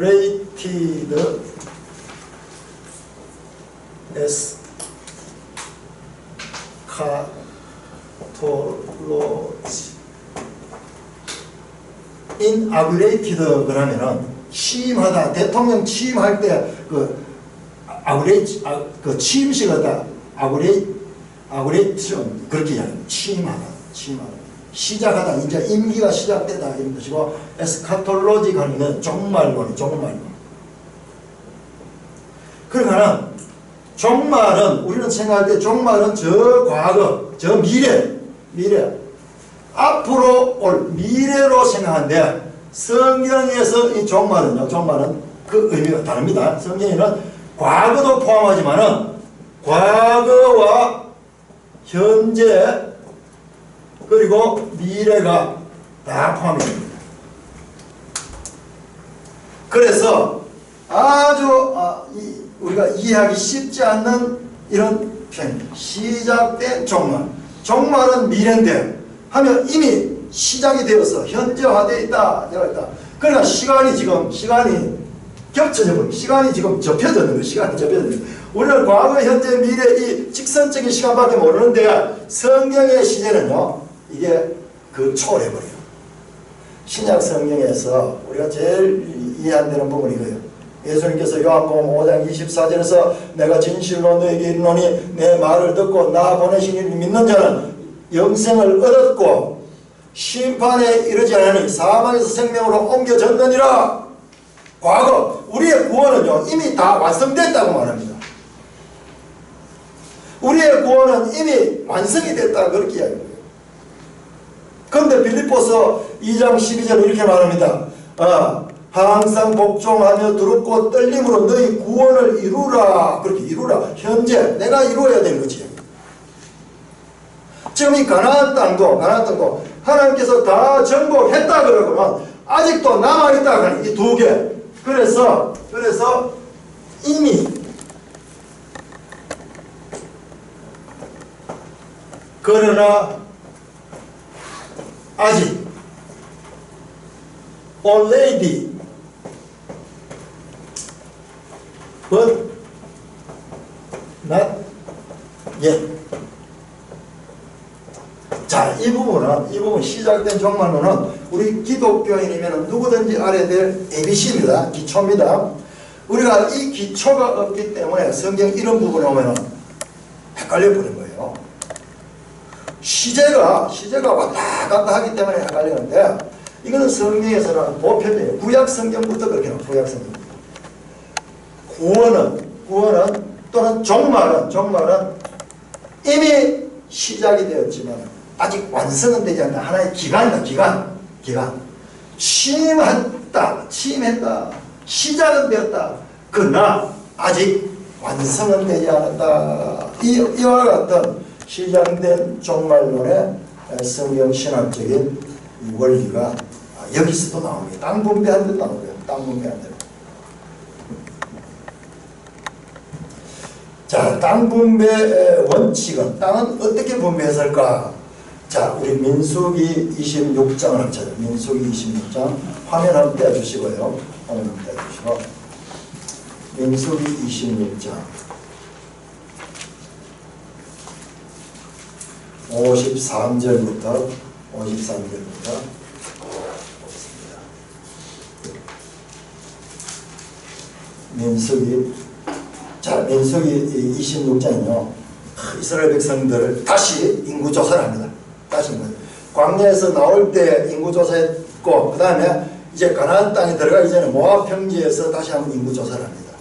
Speaker 1: inaugurated 에스카톨로지 inaugurated 그러면은 취임하다, 대통령 취임할 때 그 취임식을 다 아구레이션 그렇게 이야기합니다. 취임하다. 시작하다, 이제 임기가 시작되다 이런 뜻이고, 에스카톨로지 하는 종말론. 그러니까는 종말은 우리는 생각할 때 종말은 저 과거, 저 미래 앞으로 올 미래로 생각하는데, 성경에서 이 종말은 그 의미가 다릅니다. 성경에는 과거도 포함하지만은 과거와 현재 그리고 미래가 다 포함이 됩니다. 그래서 아주 우리가 이해하기 쉽지 않는 이런 표현입니다. 시작된 종말은 미래인데 하면 이미 시작이 되어서 현재화되어 있다. 그러니까 시간이 겹쳐져 버려. 시간이 지금 접혀졌는 거예요. 시간이 접혀졌는 거예요. 우리는 과거, 현재, 미래 이 직선적인 시간밖에 모르는데, 성경의 시제는요, 이게 초월해버려요. 신약 성경에서 우리가 제일 이해 안 되는 부분이 이거예요. 예수님께서 요한복음 5장 24절에서 내가 진실로 너에게 이르노니 내 말을 듣고 나 보내신 이를 믿는 자는 영생을 얻었고 심판에 이르지 않으니 사망에서 생명으로 옮겨졌느니라. 과거 우리의 구원은요 이미 다 완성됐다고 말합니다. 우리의 구원은 이미 완성이 됐다 그렇게 이야기합니다. 그런데 빌립보서 2장 12절 이렇게 말합니다. 항상 복종하며 두렵고 떨림으로 너희 구원을 이루라. 그렇게 이루라. 현재 내가 이루어야 되는 거지. 지금 이 가나안 땅도 하나님께서 다 정복했다 그러고는 아직도 남아있다 그러는 이 두 개. 그래서 이미 그러나 아직 already but not yet. 자, 이 부분 시작된 종말론은 우리 기독교인이면 누구든지 알아야 될 ABC입니다. 기초입니다. 우리가 이 기초가 없기 때문에 성경 이런 부분에 오면 헷갈려 버린 거예요. 시제가 왔다 갔다 하기 때문에 헷갈리는데, 이거는 성경에서는 보편이에요. 구약 성경부터 그렇게 나와요. 구약 성경부터. 구원은 또는 종말은 이미 시작이 되었지만 아직 완성은 되지 않는 하나의 기간이다. 기간. 취임했다. 시작은 되었다. 그러나 아직 완성은 되지 않았다. 이와 같은 시작된 종말론의 성경 신학적인 원리가 여기서도 나옵니다. 땅 분배한 대로 나오고요. 땅 분배한 대로. 자, 땅 분배 원칙은 땅은 어떻게 분배했을까? 자, 우리 민수기 26장을 한번 찾아요. 민수기 26장 화면 한번 떼어주시고요. 민수기 26장 53절부터 민수기 26장은요 이스라엘 백성들을 다시 인구조사를 합니다. 광야에서 나올 때 인구조사했고, 그 다음에 이제 가나안 땅에 들어가기 전에 모압 평지에서 다시 한번 인구조사를 합니다.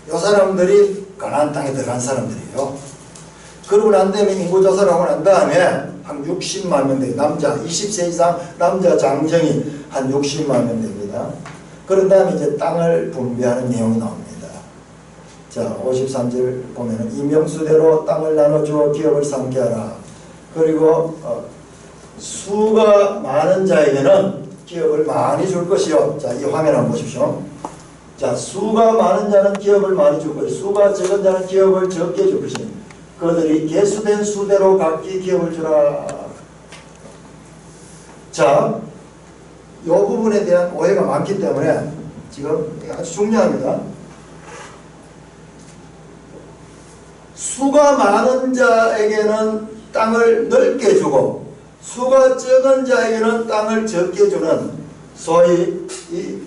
Speaker 1: 이 사람들이 가나안 땅에 들어간 사람들이에요. 그러고 난 다음에 인구조사를 하고 난 다음에 한 60만 명 됩니다. 남자 20세 이상 남자 장정이 한 60만 명 됩니다. 그런 다음에 이제 땅을 분배하는 내용이 나옵니다. 자, 53절 보면은 이명수대로 땅을 나눠주어 기업을 삼게 하라. 그리고 수가 많은 자에게는 기업을 많이 줄 것이요. 자, 이 화면 한번 보십시오. 자, 수가 많은 자는 기업을 많이 줄 것이요. 수가 적은 자는 기업을 적게 줄 것이요. 그들이 계수된 수대로 각기 기업을 주라. 자, 이 부분에 대한 오해가 많기 때문에 지금 아주 중요합니다. 수가 많은 자에게는 땅을 넓게 주고 수가 적은 자에게는 땅을 적게 주는 소위 이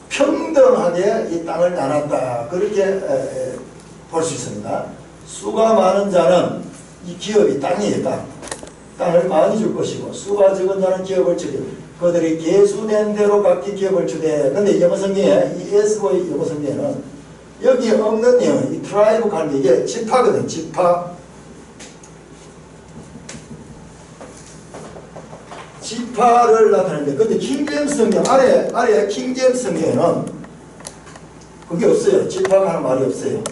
Speaker 1: 평등하게 이 땅을 나눴다. 그렇게 볼 수 있습니다. 수가 많은 자는 이 기업이 땅이에요. 땅을 많이 줄 것이고 수가 적은 자는 기업을 주되 그들이 계수된 대로 각기 기업을 주되. 근데 영어 성경에 이 ESV 영어 성경에는 여기 없는 내용은 이 트라이브 관계 이게 지파거든. 지파를 나타내는데 근데 킹제임스 성경 아래 킹제임스 성경에는 그게 없어요. 지파가 하는 말이 없어요.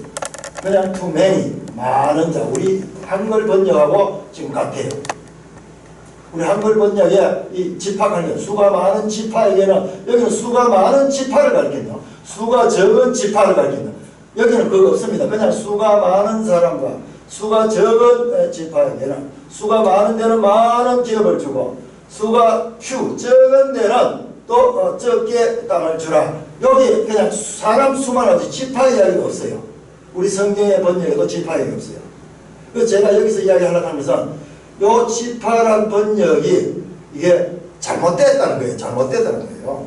Speaker 1: 그냥 too many 많은 자. 우리 한글 번역하고 지금 같아요. 우리 한글 번역에 이 지파 관련 수가 많은 지파에게는 여기는 수가 많은 지파를 가리킨다. 수가 적은 지파를 가리킨다. 여기는 그거 없습니다. 그냥 수가 많은 사람과 수가 적은 지파에게는 수가 많은 데는 많은 기업을 주고 수가 적은 데는 또 적게 땅을 주라. 여기 그냥 사람 수만 하지 지파 이야기가 없어요. 우리 성경의 번역에도 지파 이야기 없어요. 그래서 제가 여기서 이야기하려고 하면서 요 지파란 번역이 이게 잘못됐다는 거예요. 잘못됐다는 거예요.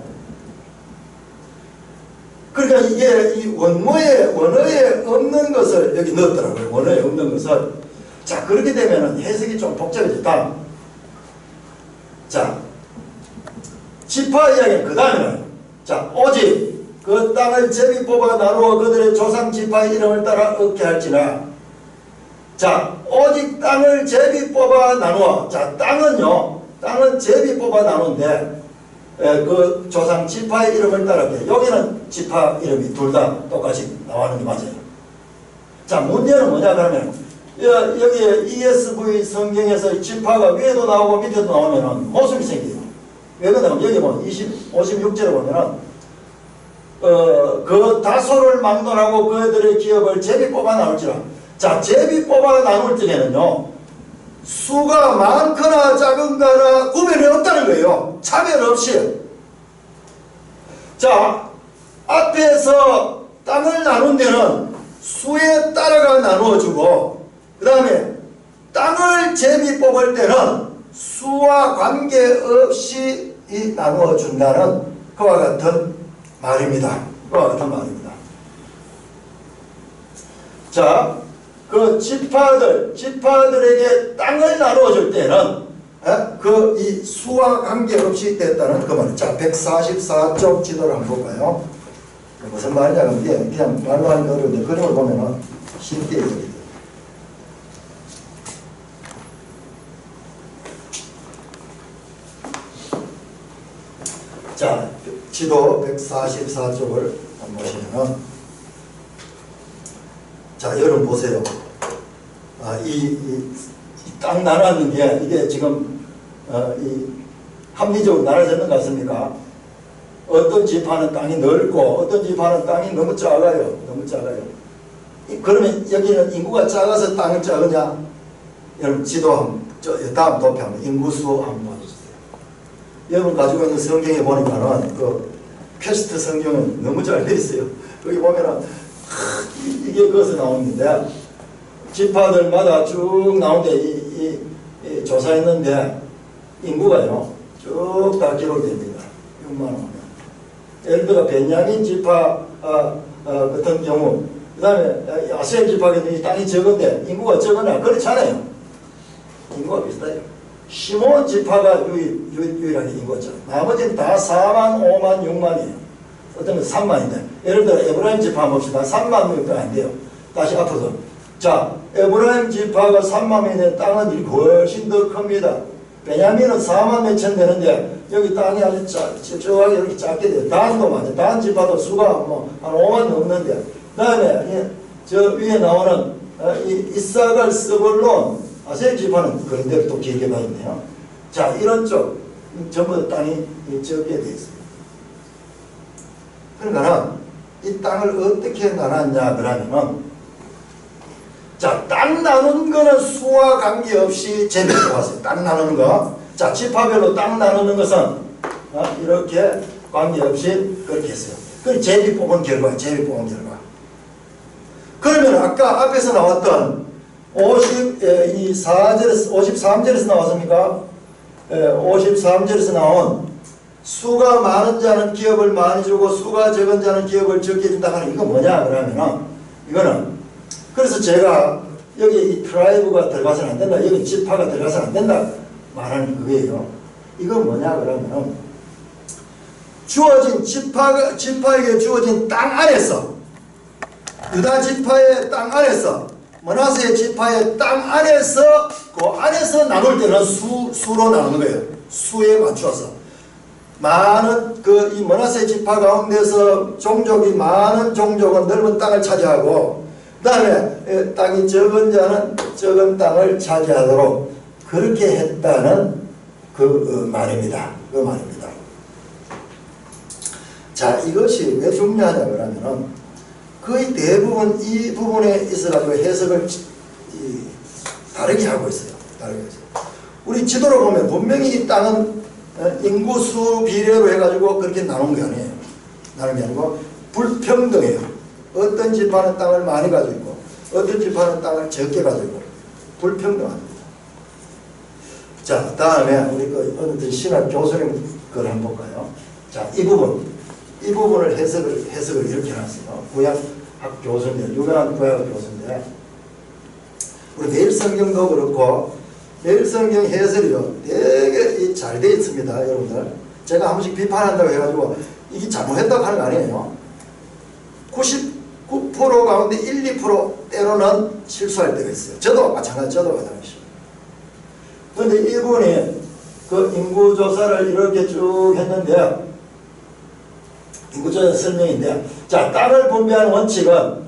Speaker 1: 그러니까 이게 이 원어에 없는 것을 여기 넣었더라고요. 원어에 없는 것을. 자, 그렇게 되면은 해석이 좀 복잡해졌다. 자, 지파 이야기는 그 다음에는 자, 오직 그 땅을 제비 뽑아 나누어 그들의 조상 지파의 이름을 따라 얻게 할지나. 자, 오직 땅을 제비 뽑아 나누어. 자, 땅은 제비 뽑아 나누는데 그 조상 지파의 이름을 따라 여기는 지파 이름이 둘 다 똑같이 나오는 게 맞아요. 자, 문제는 뭐냐 그러면 여기 ESV 성경에서 지파가 위에도 나오고 밑에도 나오면은 모순이 생겨요. 왜 그러냐면 여기 뭐 56절에 보면은 그 다소를 막론하고 그들의 기업을 제비 뽑아 나눌지라. 자, 제비 뽑아 나눌 적에는요 수가 많거나 작은거나 구별이 없다는 거예요. 차별 없이. 자, 앞에서 땅을 나눈 데는 수에 따라가 나누어주고 그 다음에 땅을 제비 뽑을 때는 수와 관계없이 나누어준다는 그와 같은 말입니다. 그와 같은 말입니다. 자, 그 지파들에게 땅을 나누어줄 때는 그 이 수와 관계없이 됐다는 그 말이에요. 자, 144쪽 지도를 한번 볼까요? 무슨 말이냐 그런데 그냥 말로 하는 거 어려운데 그림을 보면은 쉽게 얘기해요. 자, 지도 144쪽을 한번 보시면은 자, 여러분 보세요. 땅 나눠는 게 이게 지금 이 합리적으로 나눠졌는 것 같습니까? 어떤 지파는 땅이 넓고 어떤 지파는 땅이 너무 작아요. 너무 작아요. 그러면 여기는 인구가 작아서 땅이 작으냐? 여러분 지도 한번 다음 도표 한번 인구수 한번 봐주세요. 여러분 가지고 있는 성경에 보니까는 그 퀘스트 성경은 너무 잘 돼 있어요. 여기 보면은 이게 거기서 나오는데 지파들마다 쭉 나오는데 이 조사했는데 인구가요 쭉 다 기록됩니다. 6만 원. 예를 들어 베냐민 지파 같은 경우 그 다음에 아셀 지파는 땅이 적은데 인구가 적으나 그렇잖아요. 인구가 비슷해요. 시몬 지파가 유일하게 인구가 적어요. 나머지는 다 4만, 5만, 6만이에요. 어떤 건 3만인데 예를 들어 에브라임 지파 봅시다. 3만 명도 안 돼요. 다시 앞으로. 자, 에브라임 지파가 3만 명인데 땅은 훨씬 더 큽니다. 베냐민은 4만 몇천 되는데 여기 땅이 아주 쩌하게 이렇게 작게 돼요. 단도 맞아요. 단 지파도 수가 뭐 한 5만 넘는데 그 다음에 저 위에 나오는 이사갈 스불론 아셀 지파는 그런 대로 또 길게 가 있네요. 자, 이런 쪽 전부 다 땅이 적게 되어 있습니다. 그러니까 이 땅을 어떻게 나눴냐 그러면은 자, 땅 나누는 거는 수와 관계없이 재미있게 봤어요. 땅 나누는 거. 자, 지파별로 땅 나누는 것은 이렇게 관계없이 그렇게 했어요. 그 제비 뽑은 결과, 제비 뽑은 결과. 그러면 아까 앞에서 나왔던 53절에서 나왔습니까? 53절에서 나온 수가 많은 자는 기업을 많이 주고 수가 적은 자는 기업을 적게 준다 하는 이거 뭐냐 그러면은 이거는 그래서 제가 여기 이 트라이브가 들어가서는 안 된다, 여기 지파가 들어가서는 안 된다 말하는 그거예요. 이거 뭐냐 그러면은 주어진 지파에게 주어진 땅 안에서 유다 지파의 땅 안에서 므낫세 지파의 땅 안에서 그 안에서 나눌 때는 수로 나누는 거예요. 수에 맞추어서 많은 이 므낫세 지파 가운데서 종족이 많은 종족은 넓은 땅을 차지하고 그 다음에 땅이 적은 자는 적은 땅을 차지하도록 그렇게 했다는 그 말입니다. 그 말입니다. 자, 이것이 왜 중요하냐 그러면은 거의 대부분 이 부분에 있어가지고 해석을 다르게 하고 있어요. 다르게 있어요. 우리 지도로 보면 분명히 이 땅은 인구수 비례로 해가지고 그렇게 나눈 게 아니에요. 나눈 게 아니고 불평등해요. 어떤 지파는 땅을 많이 가지고 있고 어떤 지파는 땅을 적게 가지고 있고 불평등합니다. 자, 다음에 우리 어느 신학 교수님 걸 한번 볼까요? 자, 이 부분을 해석을 이렇게 해놨어요. 구약학 교수인데, 유명한 구약학 교수인데, 우리 매일 성경도 그렇고, 매일 성경 해설이요, 되게 잘 돼 있습니다, 여러분들. 제가 한 번씩 비판한다고 해가지고, 이게 잘못했다고 하는 거 아니에요. 99% 가운데 1, 2% 때로는 실수할 때가 있어요. 저도 마찬가지죠. 그런데 이분이 그 인구조사를 이렇게 쭉 했는데, 인구조사 설명인데, 자, 땅을 분배하는 원칙은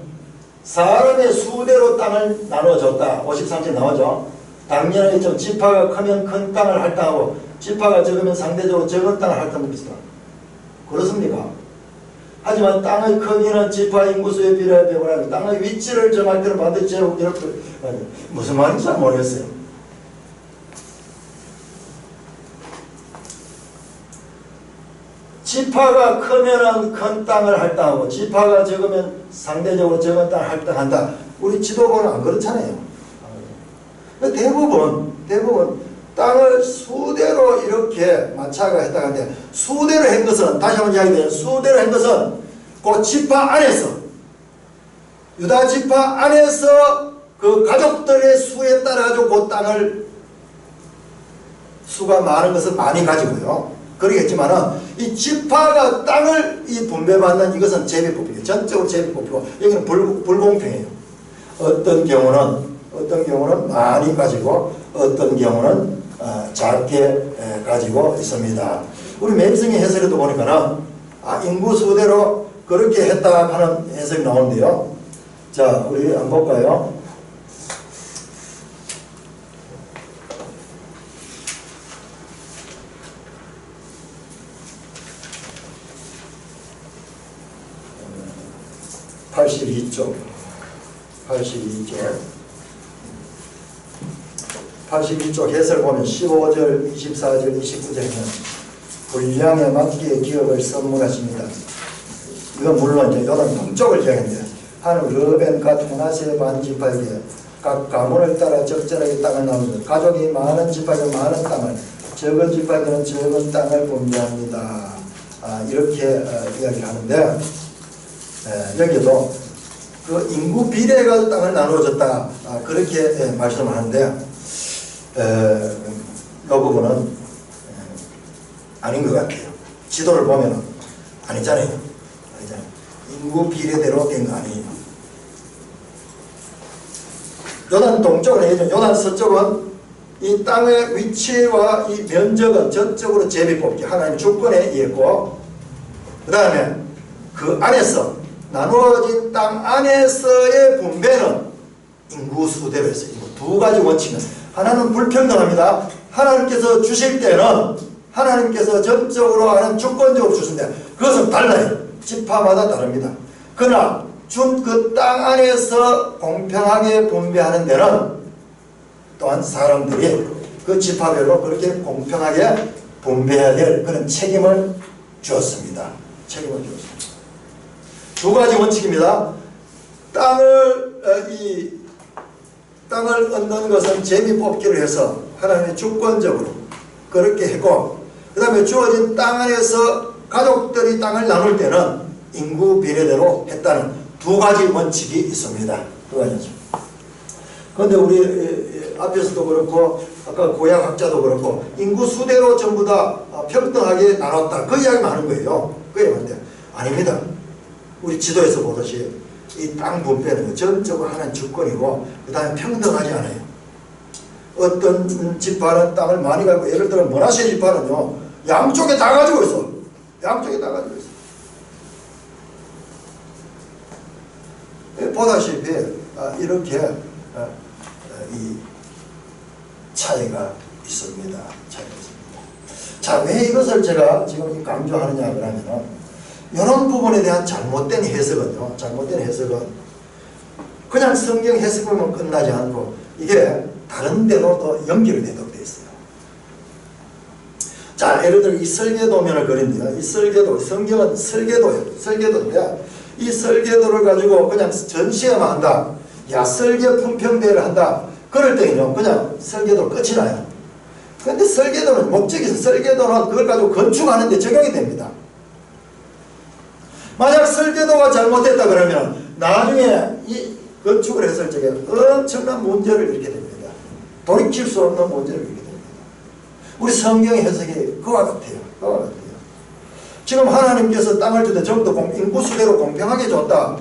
Speaker 1: 사람의 수대로 땅을 나눠줬다. 53절 나오죠. 당연히 좀 지파가 크면 큰 땅을 할당하고 지파가 적으면 상대적으로 적은 땅을 할당합니다. 그렇습니까? 하지만 땅의 크기는 지파 인구수에 비례해 배분하고 땅의 위치를 정할 때는 반드시 제국 이렇게 무슨 말인지 잘 모르겠어요. 지파가 크면은 큰 땅을 할당하고 지파가 적으면 상대적으로 적은 땅을 할당한다. 우리 지도부는 안 그렇잖아요. 대부분 땅을 수대로 이렇게 마차가 했다는데 수대로 한 것은 다시 한번 이야기해요. 수대로 한 것은 그 지파 안에서 유다 지파 안에서 그 가족들의 수에 따라 가지고 그 땅을 수가 많은 것은 많이 가지고요. 그러겠지만은 이 지파가 땅을 이 분배받는 이것은 제비뽑기예요. 전적으로 제비뽑기고 여기는 불공평해요. 어떤 경우는 많이 가지고 어떤 경우는 작게 가지고 있습니다. 우리 매일성의 해설에도 보니까는 인구수대로 그렇게 했다 하는 해석이 나오는데요. 자, 우리 한번 볼까요? (82쪽) 해설 보면 15절, 24절, 29절에는 분량에 맞게 기업을 선물하십니다. 이건 물론 이제 요단 동쪽을 이야기하는데 하는 르벤 갓 므낫세 반 지파에게 각 가문을 따라 적절하게 땅을 나누며 가족이 많은 지파에게 많은 땅을 적은 지파에게는 적은 땅을 분배합니다. 이렇게 이야기를 하는데 여기도 그 인구 비례가 땅을 나누어졌다 그렇게 말씀을 하는데 이 부분은 아닌 것 같아요. 지도를 보면 아니잖아요. 인구 비례대로 된 거 아니에요. 요단 동쪽은 요단 서쪽은 이 땅의 위치와 이 면적은 전적으로 제비뽑기 하나님 주권에 의했고 그 다음에 그 안에서 나누어진 땅 안에서의 분배는 인구수대로 했어요. 두 가지 원칙은 하나는 불평등합니다. 하나님께서 주실 때는 하나님께서 전적으로 하는 주권적으로 주신다. 그것은 달라요. 지파마다 다릅니다. 그러나 준 그 땅 안에서 공평하게 분배하는 데는 또한 사람들이 그 지파별로 그렇게 공평하게 분배해야 될 그런 책임을 주었습니다. 책임을 주었습니다. 두 가지 원칙입니다. 땅을 얻는 것은 제비 뽑기를 해서 하나님이 주권적으로 그렇게 했고, 그 다음에 주어진 땅 안에서 가족들이 땅을 나눌 때는 인구 비례대로 했다는 두 가지 원칙이 있습니다. 두 가지. 그런데 우리 앞에서도 그렇고 아까 고향학자도 그렇고 인구 수대로 전부 다 평등하게 나눴다, 그 이야기만 하는 거예요. 그게 뭔데? 아닙니다. 우리 지도에서 보듯이 이 땅 분배는 전적으로 하나님 주권이고 그 다음에 평등하지 않아요. 어떤 지파는 땅을 많이 갖고, 예를 들어 머나세 지파는요 양쪽에 다 가지고 있어. 양쪽에 다 가지고 있어. 보다시피 이렇게 이 차이가 있습니다. 차이가 있습니다. 자, 왜 이것을 제가 지금 강조하느냐 그러면은 이런 부분에 대한 잘못된 해석은요, 잘못된 해석은 그냥 성경 해석만 끝나지 않고 이게 다른 데로 또 연결되도록 되어 있어요. 자, 예를 들어 이 설계도면을 그린대요. 이 설계도, 성경은 설계도예요. 설계도인데 이 설계도를 가지고 그냥 전시회만 한다, 야 설계 품평대회를 한다, 그럴 때는요 그냥 설계도 끝이 나요. 그런데 설계도는 목적이 있어요. 설계도는 그걸 가지고 건축하는 데 적용이 됩니다. 만약 설계도가 잘못됐다 그러면 나중에 이 건축을 했을 적에 엄청난 문제를 일으키게 됩니다. 돌이킬 수 없는 문제를 일으키게 됩니다. 우리 성경의 해석이 그와 같아요. 그와 같아요. 지금 하나님께서 땅을 주되 전부 인구수대로 공평하게 줬다,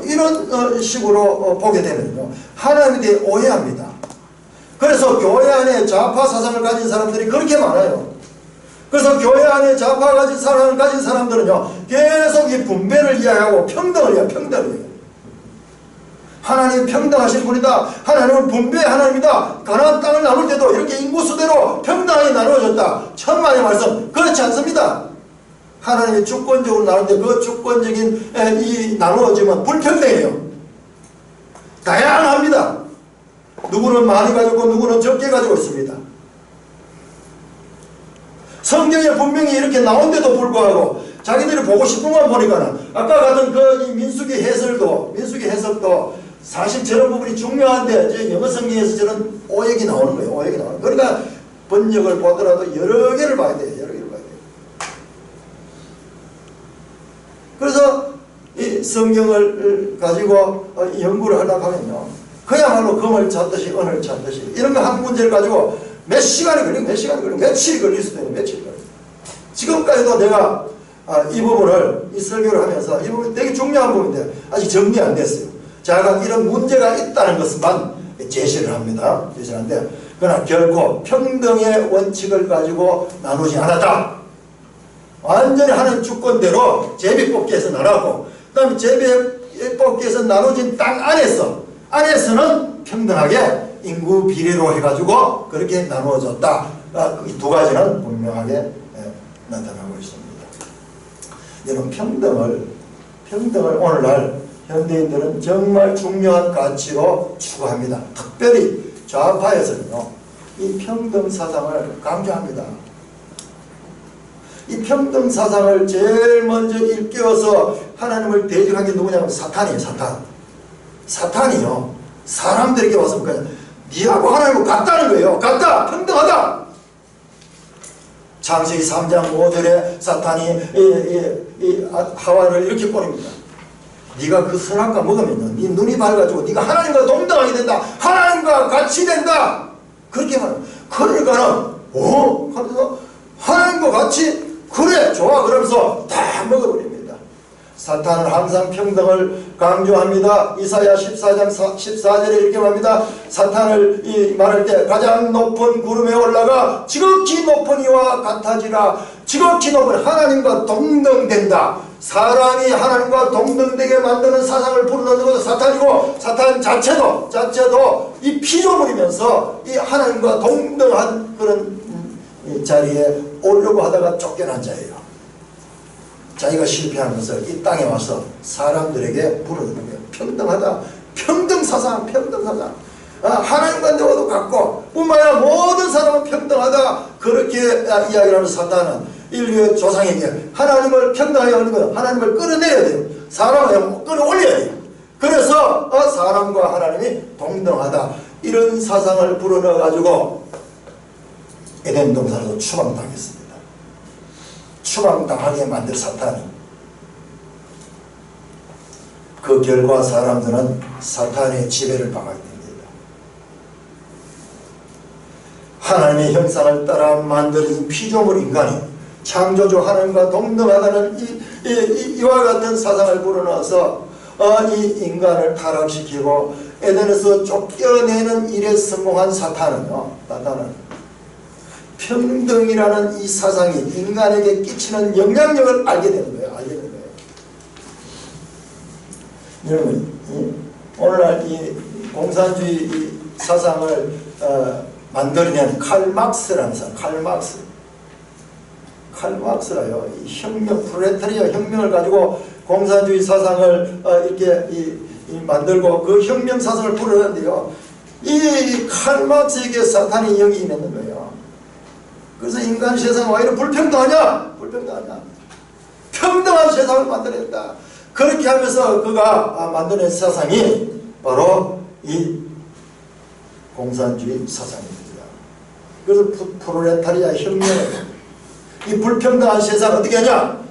Speaker 1: 이런 식으로 보게 되면요 하나님에 대해 오해합니다. 그래서 교회 안에 좌파 사상을 가진 사람들이 그렇게 많아요. 그래서 교회 안에 좌파 사상을 가진 사람들은요 계속 이 분배를 이야기하고 평등을 이야기해요. 평등을. 하나님 평등하신 분이다, 하나님은 분배의 하나님이다, 가나안 땅을 나눌 때도 이렇게 인구수대로 평등하게 나누어졌다, 천만의 말씀. 그렇지 않습니다. 하나님이 주권적으로 나누는데 그 주권적인 이 나누어지면 불평등해요. 다양합니다. 누구는 많이 가지고 누구는 적게 가지고 있습니다. 성경에 분명히 이렇게 나온데도 불구하고 자기들이 보고 싶은 것만 보니까는 아까 같은 그 민수기 해석도 사실 저런 부분이 중요한데 영어 성경에서 저런 오역이 나오는 거예요. 오역이 나오는 거예요. 그러니까 번역을 보더라도 여러 개를 봐야 돼요. 여러 개를 봐야 돼요. 그래서 이 성경을 가지고 연구를 하려고 하면요 그야말로 금을 찾듯이 은을 찾듯이 이런 거 한 문제를 가지고 몇 시간이 걸리고 며칠이 걸릴 수도 있는 며칠이 걸려요. 지금까지도 내가 이 부분을 이 설교를 하면서 이 부분이 되게 중요한 부분인데 아직 정리 안 됐어요. 제가 이런 문제가 있다는 것만 제시를 합니다. 제시를 하는데 그러나 결코 평등의 원칙을 가지고 나누지 않았다. 완전히 하나님 주권대로 제비뽑기에서 나눴고 그 다음에 제비뽑기에서 나눠진 땅 안에서는 평등하게 인구 비례로 해가지고 그렇게 나누어졌다. 이 두 가지는 분명하게 나타나고 있습니다. 여러분 평등을 오늘날 현대인들은 정말 중요한 가치로 추구합니다. 특별히 좌파에서는요 이 평등 사상을 강조합니다. 이 평등 사상을 제일 먼저 일깨워서 하나님을 대적한 게 누구냐면 사탄이에요. 사탄이요 사람들에게 와서 그냥 니하고 하나님하고 같다는 거예요. 같다, 평등하다. 창세기 3장 5절에 사탄이 하와를 이렇게 꼬립니다. 네가 그 선악과 먹으면 네 눈이 밝아지고 네가 하나님과 동등하게 된다, 하나님과 같이 된다, 그렇게 말해요. 그러니까는 그래서 하나님과 같이 그래 좋아 그러면서 다 먹어버립니다. 사탄은 항상 평등을 강조합니다. 이사야 14장 14절에 이렇게 말합니다. 사탄을 말할 때 가장 높은 구름에 올라가 지극히 높은 이와 같아지라. 지극히 높은 하나님과 동등된다. 사람이 하나님과 동등되게 만드는 사상을 불러넣은 것도 사탄이고 사탄 자체도 이 피조물이면서 이 하나님과 동등한 그런 자리에 오려고 하다가 쫓겨난 자예요. 자기가 실패한 것을 이 땅에 와서 사람들에게 부르는 거예요. 평등하다, 평등사상. 하나님과 너도 같고 뿐만 아니라 모든 사람은 평등하다, 그렇게 이야기를 하는 사탄은 인류의 조상에게 하나님을 평등하게 하는 거예요. 하나님을 끌어내려야 돼요. 사람을 끌어올려야 돼요. 그래서 사람과 하나님이 동등하다 이런 사상을 불어넣어 가지고 에덴 동산에서 추방당했습니다. 추방당하게 만들 사탄이. 그 결과 사람들은 사탄의 지배를 받게 됩니다. 하나님의 형상을 따라 만들어진 피조물 인간이 창조주 하나님과 동등하다는 이와 같은 사상을 불어넣어서 이 인간을 타락시키고 에덴에서 쫓겨내는 일에 성공한 사탄은요, 평등이라는 이 사상이 인간에게 끼치는 영향력을 알게 되는 거예요. 알게 되는 거예요. 여러분, 오늘날 이 공산주의 이 사상을 만들어낸 칼 막스라는 사람, 칼 막스가요, 이 혁명, 프롤레타리아 혁명을 가지고 공산주의 사상을 이렇게 만들고 그 혁명 사상을 풀어냈는데요. 이 칼 막스에게 사탄이 영이 있는 거예요. 그래서 인간 세상은 왜 이렇게 불평등하냐? 평등한 세상을 만들어냈다. 그렇게 하면서 그가 만들어낸 사상이 바로 이 공산주의 사상입니다. 그래서 프롤레타리아 혁명을, 이 불평등한 세상 어떻게 하냐?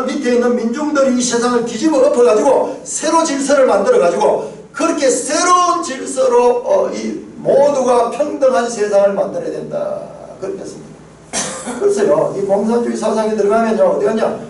Speaker 1: 밑에 있는 민중들이 이 세상을 뒤집어 엎어가지고 새로 질서를 만들어가지고 그렇게 새로운 질서로 이 모두가 평등한 세상을 만들어야 된다. 그렇게 했습니다. 그래서요, 이 공산주의 사상에 들어가면요, 어디 가냐?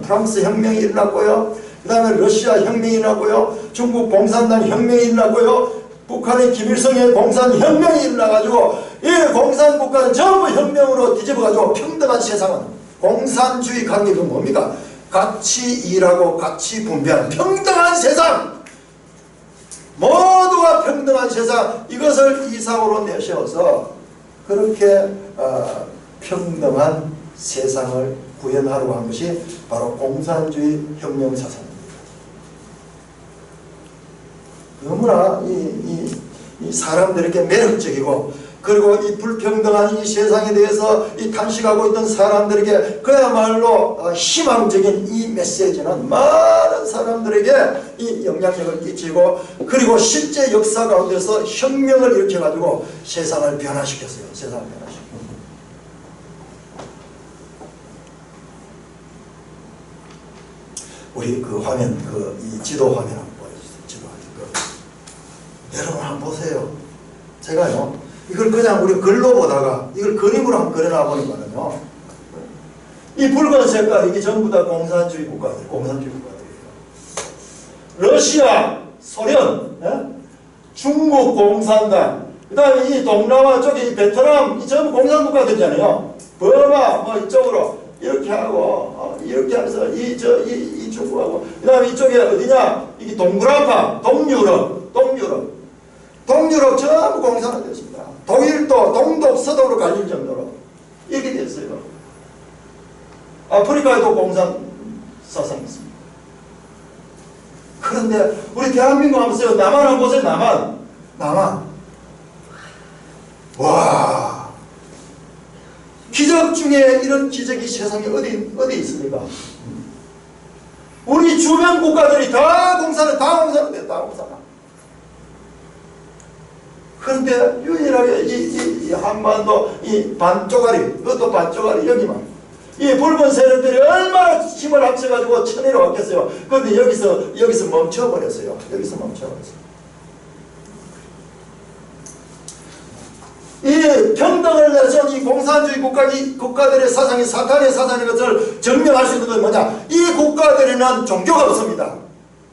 Speaker 1: 프랑스 혁명이 일어났고요, 그 다음에 러시아 혁명이 일어났고요, 중국 공산당 혁명이 일어났고요, 북한의 김일성의 공산혁명이 일어나가지고 이 공산국가는 전부 혁명으로 뒤집어가지고 평등한 세상은 공산주의 관계가 뭡니까? 같이 일하고 같이 분배하는 평등한 세상, 모두가 평등한 세상, 이것을 이상으로 내세워서 그렇게 평등한 세상을 구현하려고 한 것이 바로 공산주의 혁명 사상입니다. 너무나 이 사람들에게 매력적이고, 그리고 이 불평등한 이 세상에 대해서 이 탄식하고 있던 사람들에게 그야말로 희망적인 이 메시지는 많은 사람들에게 이 영향력을 끼치고, 그리고 실제 역사 가운데서 혁명을 일으켜가지고 세상을 변화시켰어요. 세상을 변화시켰어요. 우리 그 화면, 이 지도 화면 한번 보여주세요. 지도 화면. 여러분 한번 보세요. 제가요, 이걸 그냥 우리 글로 보다가 이걸 그림으로 한번 그려놔 보니까는요, 이 붉은 색깔, 이게 전부 다 공산주의 국가들, 공산주의 국가들이에요. 러시아, 소련, 중국 공산당, 그 다음에 이 동남아 쪽에 이 베트남, 이 전부 공산국가들이잖아요. 버마, 뭐 이쪽으로 이렇게 하고, 이렇게 하면서 이 중국하고, 그 다음에 이쪽에 어디냐, 이게 동그라파, 동유럽 전부 공산화 됐습니다. 독일도 동독 서독으로 갈릴 정도로 이렇게 됐어요. 아프리카에도 공산 사상이 있습니다. 그런데 우리 대한민국 한번 보세요. 남한 한번 보세요. 남한. 와, 기적 중에 이런 기적이 세상에 어디 있습니까? 우리 주변 국가들이 다 공산화 됐다. 그런데 유일하게 이 한반도 이 반쪽아리, 그것도 반쪽아리 여기만, 이 붉은 세력들이 얼마나 힘을 합쳐가지고 천리로 왔겠어요. 그런데 여기서 멈춰버렸어요. 이 평등을 내세운 이 공산주의 국가들의 사상이 사탄의 사상인 것을 증명할 수 있는 것은 뭐냐? 이 국가들에는 종교가 없습니다.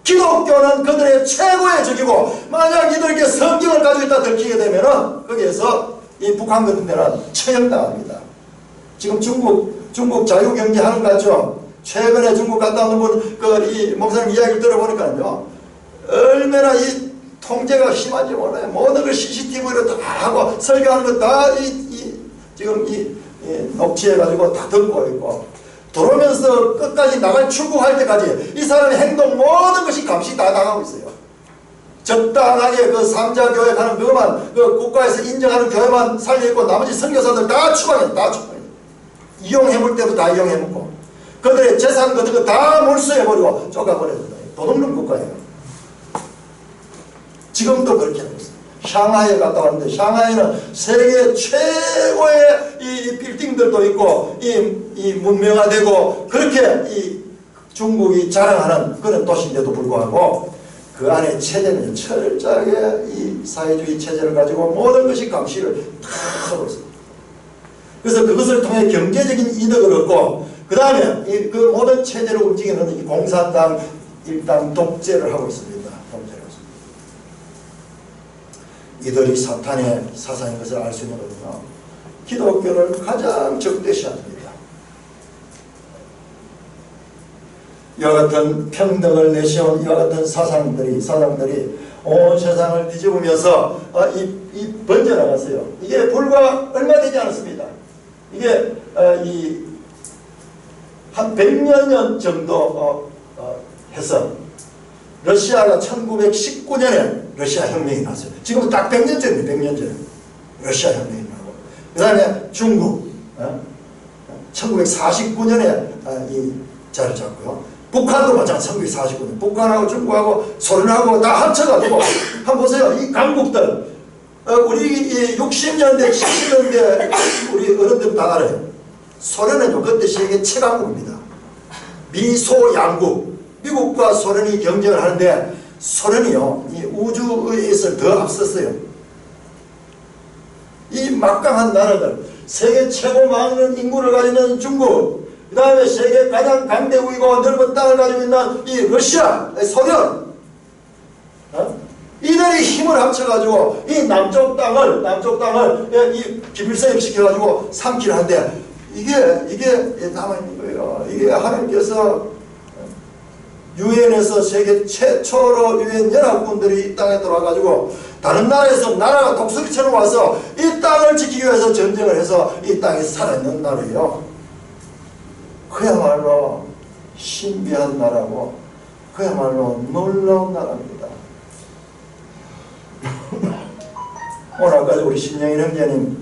Speaker 1: 기독교는 그들의 최고의 적이고, 만약 이들에게 성경을 가지고 있다 들키게 되면은 거기에서 이 북한 같은 데는 처형당합니다. 지금 중국 자유경제 하는 것 같죠? 최근에 중국 갔다 오는 분, 이 목사님 이야기를 들어보니까요, 얼마나 이 통제가 심한지 몰라요. 모든 걸 CCTV로 다 하고 설교하는 거 다 지금 녹취해가지고 다 듣고 있고, 들어오면서 끝까지 출국할 때까지 이 사람의 행동 모든 것이 감시 다 나가고 있어요. 적당하게 그 3자 교회 가는 그것만, 그 국가에서 인정하는 교회만 살려있고 나머지 선교사들 다 추방해요. 이용해볼 때도 다 이용해먹고 그들의 재산 같은 거 다 몰수해버리고 쪼가버려요. 도둑놈 국가예요. 지금도 그렇게 하고 있어요. 샹하이에 갔다 왔는데 샹하이는 세계 최고의 이 빌딩들도 있고 이 문명화되고 그렇게 이 중국이 자랑하는 그런 도시인데도 불구하고 그 안에 체제는 철저하게 이 사회주의 체제를 가지고 모든 것이 감시를 다 하고 있습니다. 그래서 그것을 통해 경제적인 이득을 얻고 그 다음에 그 모든 체제를 움직이는 이 공산당 일당 독재를 하고 있습니다. 독재를 하고 있습니다. 이들이 사탄의 사상인 것을 알 수 있는 거는요. 기독교를 가장 적대시합니다. 이와 같은 평등을 내세운 이와 같은 사상들이 온 세상을 뒤집으면서 이 번져나갔어요. 이게 불과 얼마 되지 않았습니다. 이게 한 100여 년 정도 해서 러시아가 1919년에 러시아 혁명이 났어요. 지금 딱 100년 전입니다. 100년 전에 러시아 혁명이 나고 그 다음에 중국 1949년에 이 자리를 잡고요. 북한도 마찬가지 1949년 북한하고 중국하고 소련하고 다 합쳐가지고 한번 보세요. 이 강국들 우리 60년대 70년대 우리 어른들 다 알아요. 소련은요 그때 세계 최강국입니다. 미소양국 미국과 소련이 경쟁을 하는데 소련이요 이 우주에서 더 앞섰어요. 이 막강한 나라들 세계 최고 많은 인구를 가지는 중국 그 다음에 세계 가장 강대국이고 넓은 땅을 가지고 있는 이 러시아, 소련 이들이 힘을 합쳐가지고 이 남쪽 땅을 이 기필성입 시켜가지고 삼키려 하는데 이게 남아있는 거예요. 이게 하나님께서 유엔에서 세계 최초로 유엔 연합군들이 이 땅에 들어와가지고 다른 나라에서 나라가 독수리처럼 와서 이 땅을 지키기 위해서 전쟁을 해서 이 땅에서 살아있는 나라예요. 그야말로 신비한 나라고 그야말로 놀라운 나라입니다. 오늘까지 우리 신영인 형제님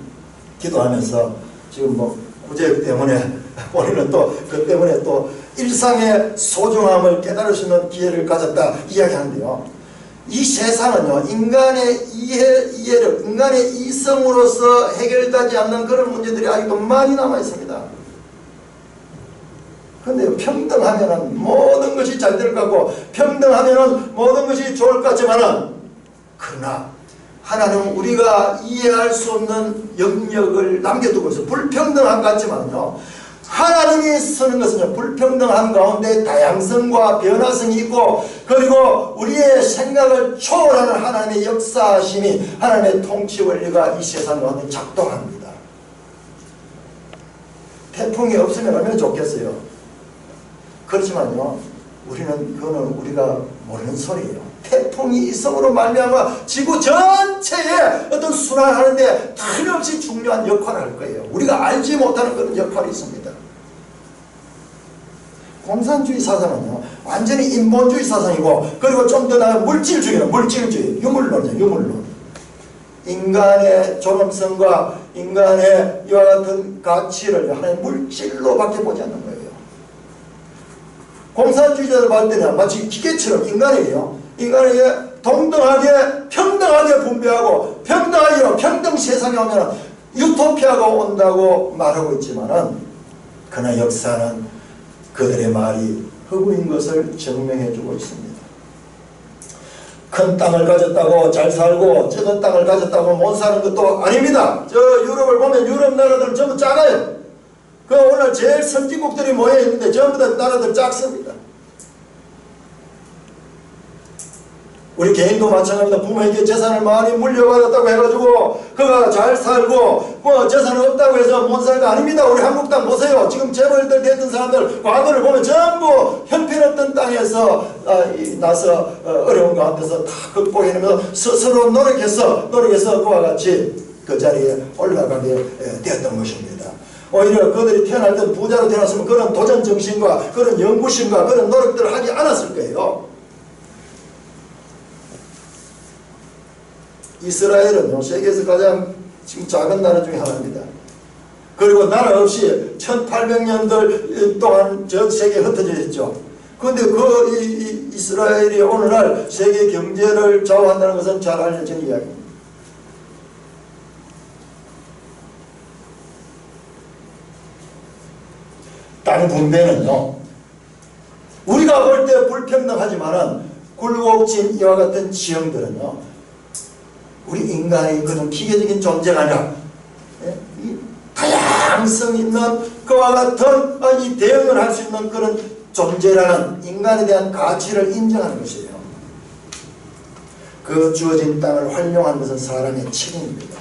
Speaker 1: 기도하면서 지금 뭐 구제 때문에 우리는 또 그 때문에 또 일상의 소중함을 깨달을 수 있는 기회를 가졌다 이야기하는데요. 이 세상은요 인간의 이해력 인간의 이성으로서 해결되지 않는 그런 문제들이 아직도 많이 남아 있습니다. 그런데 평등하면은 모든 것이 잘 될 것 같고 평등하면은 모든 것이 좋을 것 같지만은 그러나 하나님은 우리가 이해할 수 없는 영역을 남겨두고 있어요. 불평등한 것 같지만요 하나님이 쓰는 것은요 불평등한 가운데 다양성과 변화성이 있고 그리고 우리의 생각을 초월하는 하나님의 역사심이 하나님의 통치 원리가 이 세상 가운데 작동합니다. 태풍이 없으면 얼마나 좋겠어요. 그렇지만요 우리는 그거는 우리가 모르는 소리예요. 태풍이 있음으로 말미암아 지구 전체에 어떤 순환하는데 틀림없이 중요한 역할을 할 거예요. 우리가 알지 못하는 그런 역할이 있습니다. 공산주의 사상은요 완전히 인본주의 사상이고 그리고 좀 더 나은 물질주의는 물질주의 유물론이죠. 유물론. 인간의 존엄성과 인간의 이와 같은 가치를 하나의 물질로밖에 보지 않는 거예요. 공산주의자들 볼 때는 마치 기계처럼 인간에게 동등하게 평등하게 분배하고 평등하게 평등 세상에 오면 유토피아가 온다고 말하고 있지만은 그러나 역사는 그들의 말이 허구인 것을 증명해 주고 있습니다. 큰 땅을 가졌다고 잘 살고 적은 땅을 가졌다고 못 사는 것도 아닙니다. 저 유럽을 보면 유럽 나라들은 전부 작아요. 그 오늘 제일 선진국들이 모여 있는데 전부 다 나라들 작습니다. 우리 개인도 마찬가지입니다. 부모에게 재산을 많이 물려받았다고 해가지고 그가 잘 살고 뭐 재산이 없다고 해서 못 살고 아닙니다. 우리 한국 땅 보세요. 지금 재벌들 됐던 사람들 과거를 보면 전부 형편없던 땅에서 나서 어려운 가운데서 다 극복해내면서 스스로 노력해서 그와 같이 그 자리에 올라가게 되었던 것입니다. 오히려 그들이 태어날 때 부자로 태어났으면 그런 도전정신과 그런 연구심과 그런 노력들을 하지 않았을 거예요. 이스라엘은 세계에서 가장 지금 작은 나라 중에 하나입니다. 그리고 나라 없이 1800년들 동안 전 세계에 흩어져 있죠. 그런데 이스라엘이 오늘날 세계 경제를 좌우한다는 것은 잘 알려진 이야기입니다. 땅 분배는요, 우리가 볼 때 불평등하지만은 굴곡진 이와 같은 지형들은요, 우리 인간의 그런 기계적인 존재가 아니라 이 다양성 있는 그와 같은 이 대응을 할 수 있는 그런 존재라는 인간에 대한 가치를 인정하는 것이에요. 그 주어진 땅을 활용하는 것은 사람의 책임입니다.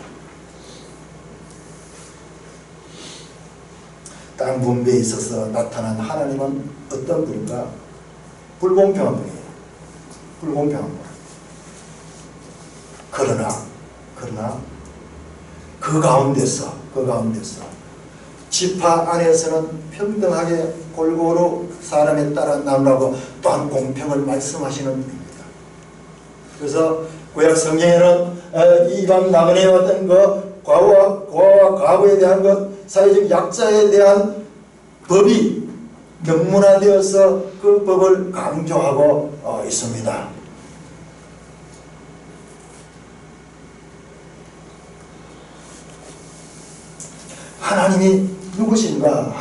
Speaker 1: 땅 분배에 있어서 나타난 하나님은 어떤 분인가? 불공평한 분이에요. 불공평한 분. 그러나 그 가운데서 지파 안에서는 평등하게 골고루 사람에 따라 나누라고 또한 공평을 말씀하시는 분입니다. 그래서 구약 성경에는 이방 나그네의 어떤 고아와 과부에 대한 것, 사회적 약자에 대한 법이 명문화되어서 그 법을 강조하고 있습니다. 하나님이 누구신가?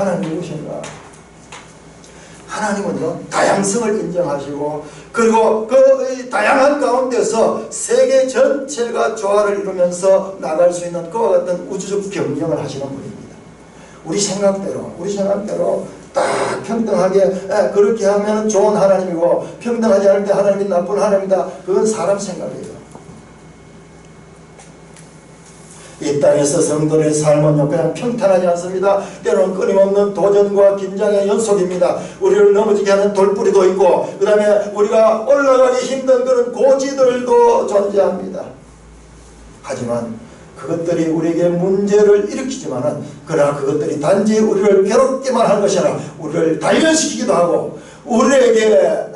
Speaker 1: 하나님은요, 다양성을 인정하시고, 그리고 그 다양한 가운데서 세계 전체가 조화를 이루면서 나갈 수 있는 그와 같은 우주적 경영을 하시는 분입니다. 우리 생각대로 딱 평등하게 그렇게 하면 좋은 하나님이고, 평등하지 않을 때 하나님이 나쁜 하나님이다. 그건 사람 생각이에요. 이 땅에서 성도의 삶은요, 그냥 평탄하지 않습니다. 때로는 끊임없는 도전과 긴장의 연속입니다. 우리를 넘어지게 하는 돌뿌리도 있고, 그 다음에 우리가 올라가기 힘든 그런 고지들도 존재합니다. 하지만 그것들이 우리에게 문제를 일으키지만은, 그러나 그것들이 단지 우리를 괴롭게만 하는 것이 아니라 우리를 단련시키기도 하고, 우리에게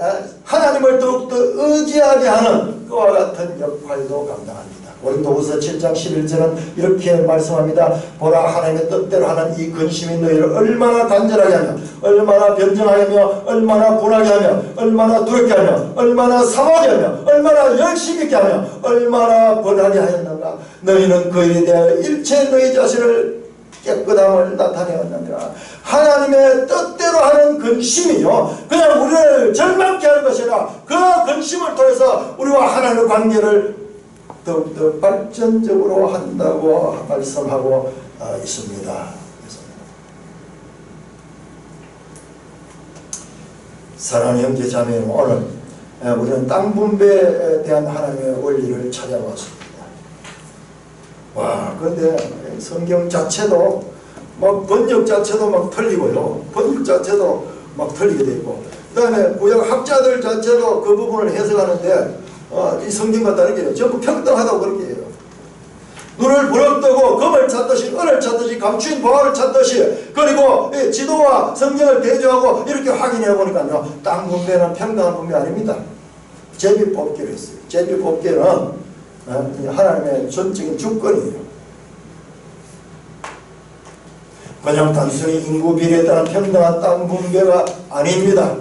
Speaker 1: 하나님을 더욱더 의지하게 하는 그와 같은 역할도 감당합니다. 고린도후서 7장 11절은 이렇게 말씀합니다. 보라, 하나님의 뜻대로 하는 이 근심이 너희를 얼마나 간절하게 하며, 얼마나 변정하게 하며, 얼마나 분하게 하며, 얼마나 두렵게 하며, 얼마나 사모하게 하며, 얼마나 열심히 있게 하며, 얼마나 번하게 하였는가. 너희는 그 일에 대하여 일체 너희 자신을 깨끗함을 나타내었느니라. 하나님의 뜻대로 하는 근심이요, 그냥 우리를 절망케 하는 것이 아니라 그 근심을 통해서 우리와 하나님의 관계를 더욱더 발전적으로 한다고 말씀하고 있습니다. 사랑하는 형제 자매, 오늘 우리는 땅 분배에 대한 하나님의 원리를 찾아봤습니다. 와, 그런데 성경 자체도 막 번역 자체도 막 틀리고요, 번역 자체도 막 틀리게 되고, 그 다음에 구약 학자들 자체도 그 부분을 해석하는데 이 성경과 다르게 전부 평등하다고 그렇게 해요. 눈을 부릅뜨고 검을 찾듯이, 은을 찾듯이, 감추인 보화를 찾듯이, 그리고 지도와 성경을 대조하고 이렇게 확인해 보니까요, 땅 분배는 평등한 분배 아닙니다. 제비뽑기를 했어요. 제비뽑기는 하나님의 전적인 주권이에요. 그냥 단순히 인구 비례에 따른 평등한 땅 분배가 아닙니다.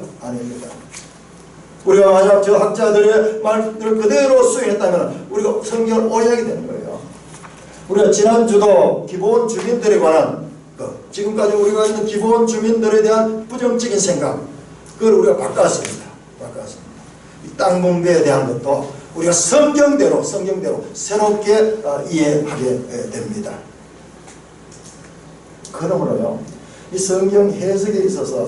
Speaker 1: 우리가 만약 저 학자들의 말을 그대로 수행했다면 우리가 성경을 오해하게 되는 거예요. 우리가 지난주도 기본 주민들에 관한 지금까지 우리가 있는 기본 주민들에 대한 부정적인 생각, 그걸 우리가 바꿨습니다. 이 땅 분배에 대한 것도 우리가 성경대로 새롭게 이해하게 됩니다. 그러므로요, 이 성경 해석에 있어서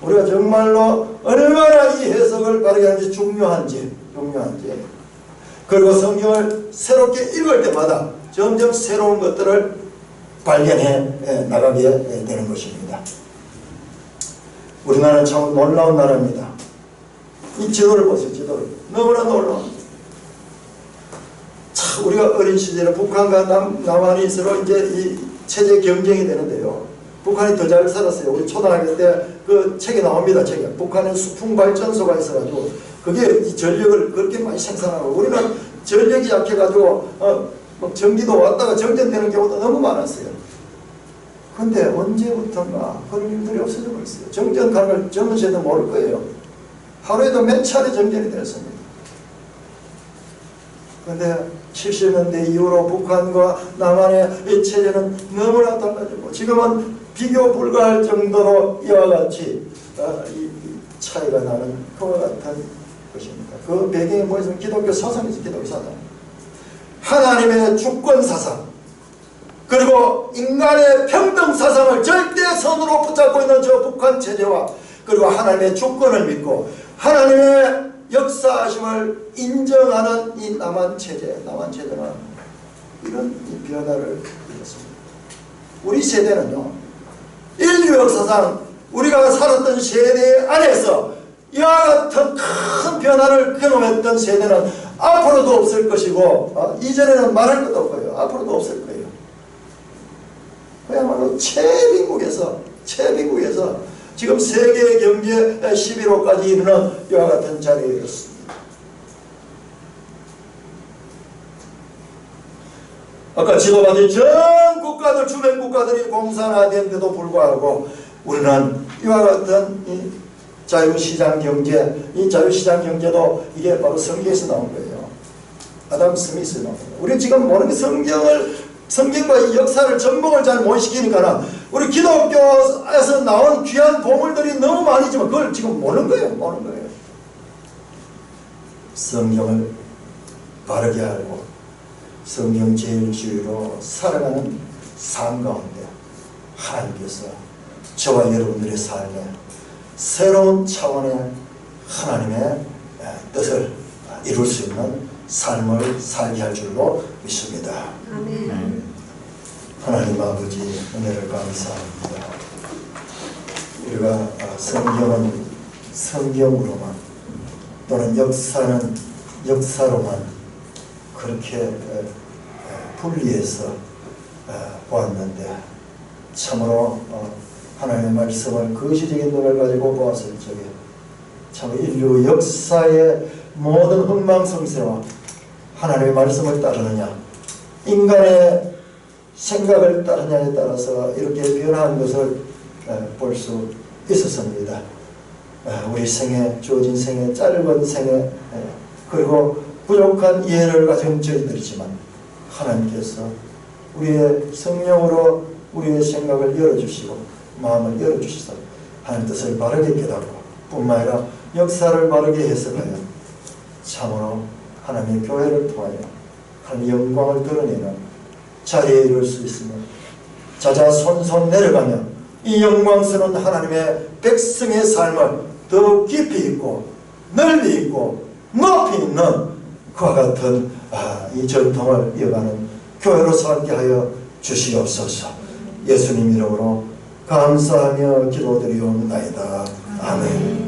Speaker 1: 우리가 정말로 얼마나 이 해석을 바르게 하는지 중요한지, 그리고 성경을 새롭게 읽을 때마다 점점 새로운 것들을 발견해 나가게 되는 것입니다. 우리나라는 참 놀라운 나라입니다. 이 지도를 보세요. 지도를. 너무나 놀라운. 참 우리가 어린 시절에 북한과 남한이 서로 이제 이 체제 경쟁이 되는데요, 북한이 더 잘 살았어요. 우리 초등학교 때 그 책에 나옵니다. 책에. 북한에 수풍발전소가 있어가지고 그게 이 전력을 그렇게 많이 생산하고, 우리는 전력이 약해가지고 막 전기도 왔다가 정전되는 경우도 너무 많았어요. 근데 언제부턴가 그런 일들이 없어져 버렸어요. 정전 가는 걸 젊은 세대는 모를 거예요. 하루에도 몇 차례 정전이 되었습니다. 근데 70년대 이후로 북한과 남한의 이 체제는 너무나 달라지고 지금은 비교 불가할 정도로 이와 같이 이 차이가 나는 그와 같은 것입니다. 그 배경에 뭐였으면 기독교 사상이죠. 기독교 사상. 하나님의 주권 사상 그리고 인간의 평등 사상을 절대선으로 붙잡고 있는 저 북한 체제와 그리고 하나님의 주권을 믿고 하나님의 역사하심을 인정하는 이 남한 체제는 이런 이 변화를 이뤘습니다. 우리 세대는요, 인류 역사상 우리가 살았던 세대 안에서 이와 같은 큰 변화를 경험했던 세대는 앞으로도 없을 것이고 이전에는 말할 것도 없고요. 앞으로도 없을 거예요. 그야말로 최빈국에서 지금 세계 경제 11호까지 이르는 이와 같은 자리에 이르렀습니다. 아까 지도받은 전 국가들, 주변 국가들이 공산화된데도 불구하고 우리는 이와 같은 이 자유시장 경제, 이 자유시장 경제도 이게 바로 성경에서 나온 거예요. 아담 스미스 나온 거예요. 우리 지금 모르는 성경과 이 역사를 전복을 잘 못 시키니까는 우리 기독교에서 나온 귀한 보물들이 너무 많이지만 그걸 지금 모르는 거예요. 성경을 바르게 알고 성경 제일주의로 살아가는 삶 가운데 하나님께서 저와 여러분들의 삶에 새로운 차원의 하나님의 뜻을 이룰 수 있는 삶을 살게 할 줄로 믿습니다.
Speaker 2: 아멘.
Speaker 1: 하나님 아버지 은혜를 감사합니다. 우리가 성경은 성경으로만 또는 역사는 역사로만 그렇게 분리해서 보았는데 참으로 하나님의 말씀을 거시적인 눈을 가지고 보았을 적에 참 인류 역사의 모든 흥망성쇠와 하나님의 말씀을 따르느냐 인간의 생각을 따르냐에 따라서 이렇게 변한 것을 볼 수 있었습니다. 우리 생애, 주어진 생애, 짧은 생애 그리고 부족한 이해를 가진 저희들이지만 하나님께서 우리의 성령으로 우리의 생각을 열어주시고 마음을 열어주시서 하나님 뜻을 바르게 깨닫고 뿐만 아니라 역사를 바르게 해석하여 참으로 하나님의 교회를 통하여 하나님의 영광을 드러내는 자리에 이룰 수 있으며 자자손손 내려가며 이 영광스러운 하나님의 백성의 삶을 더욱 깊이 있고 넓이 있고 높이 있는 그와 같은 이 전통을 이어가는 교회로 살게 하여 주시옵소서. 예수님 이름으로 감사하며 기도드리옵나이다. 아멘.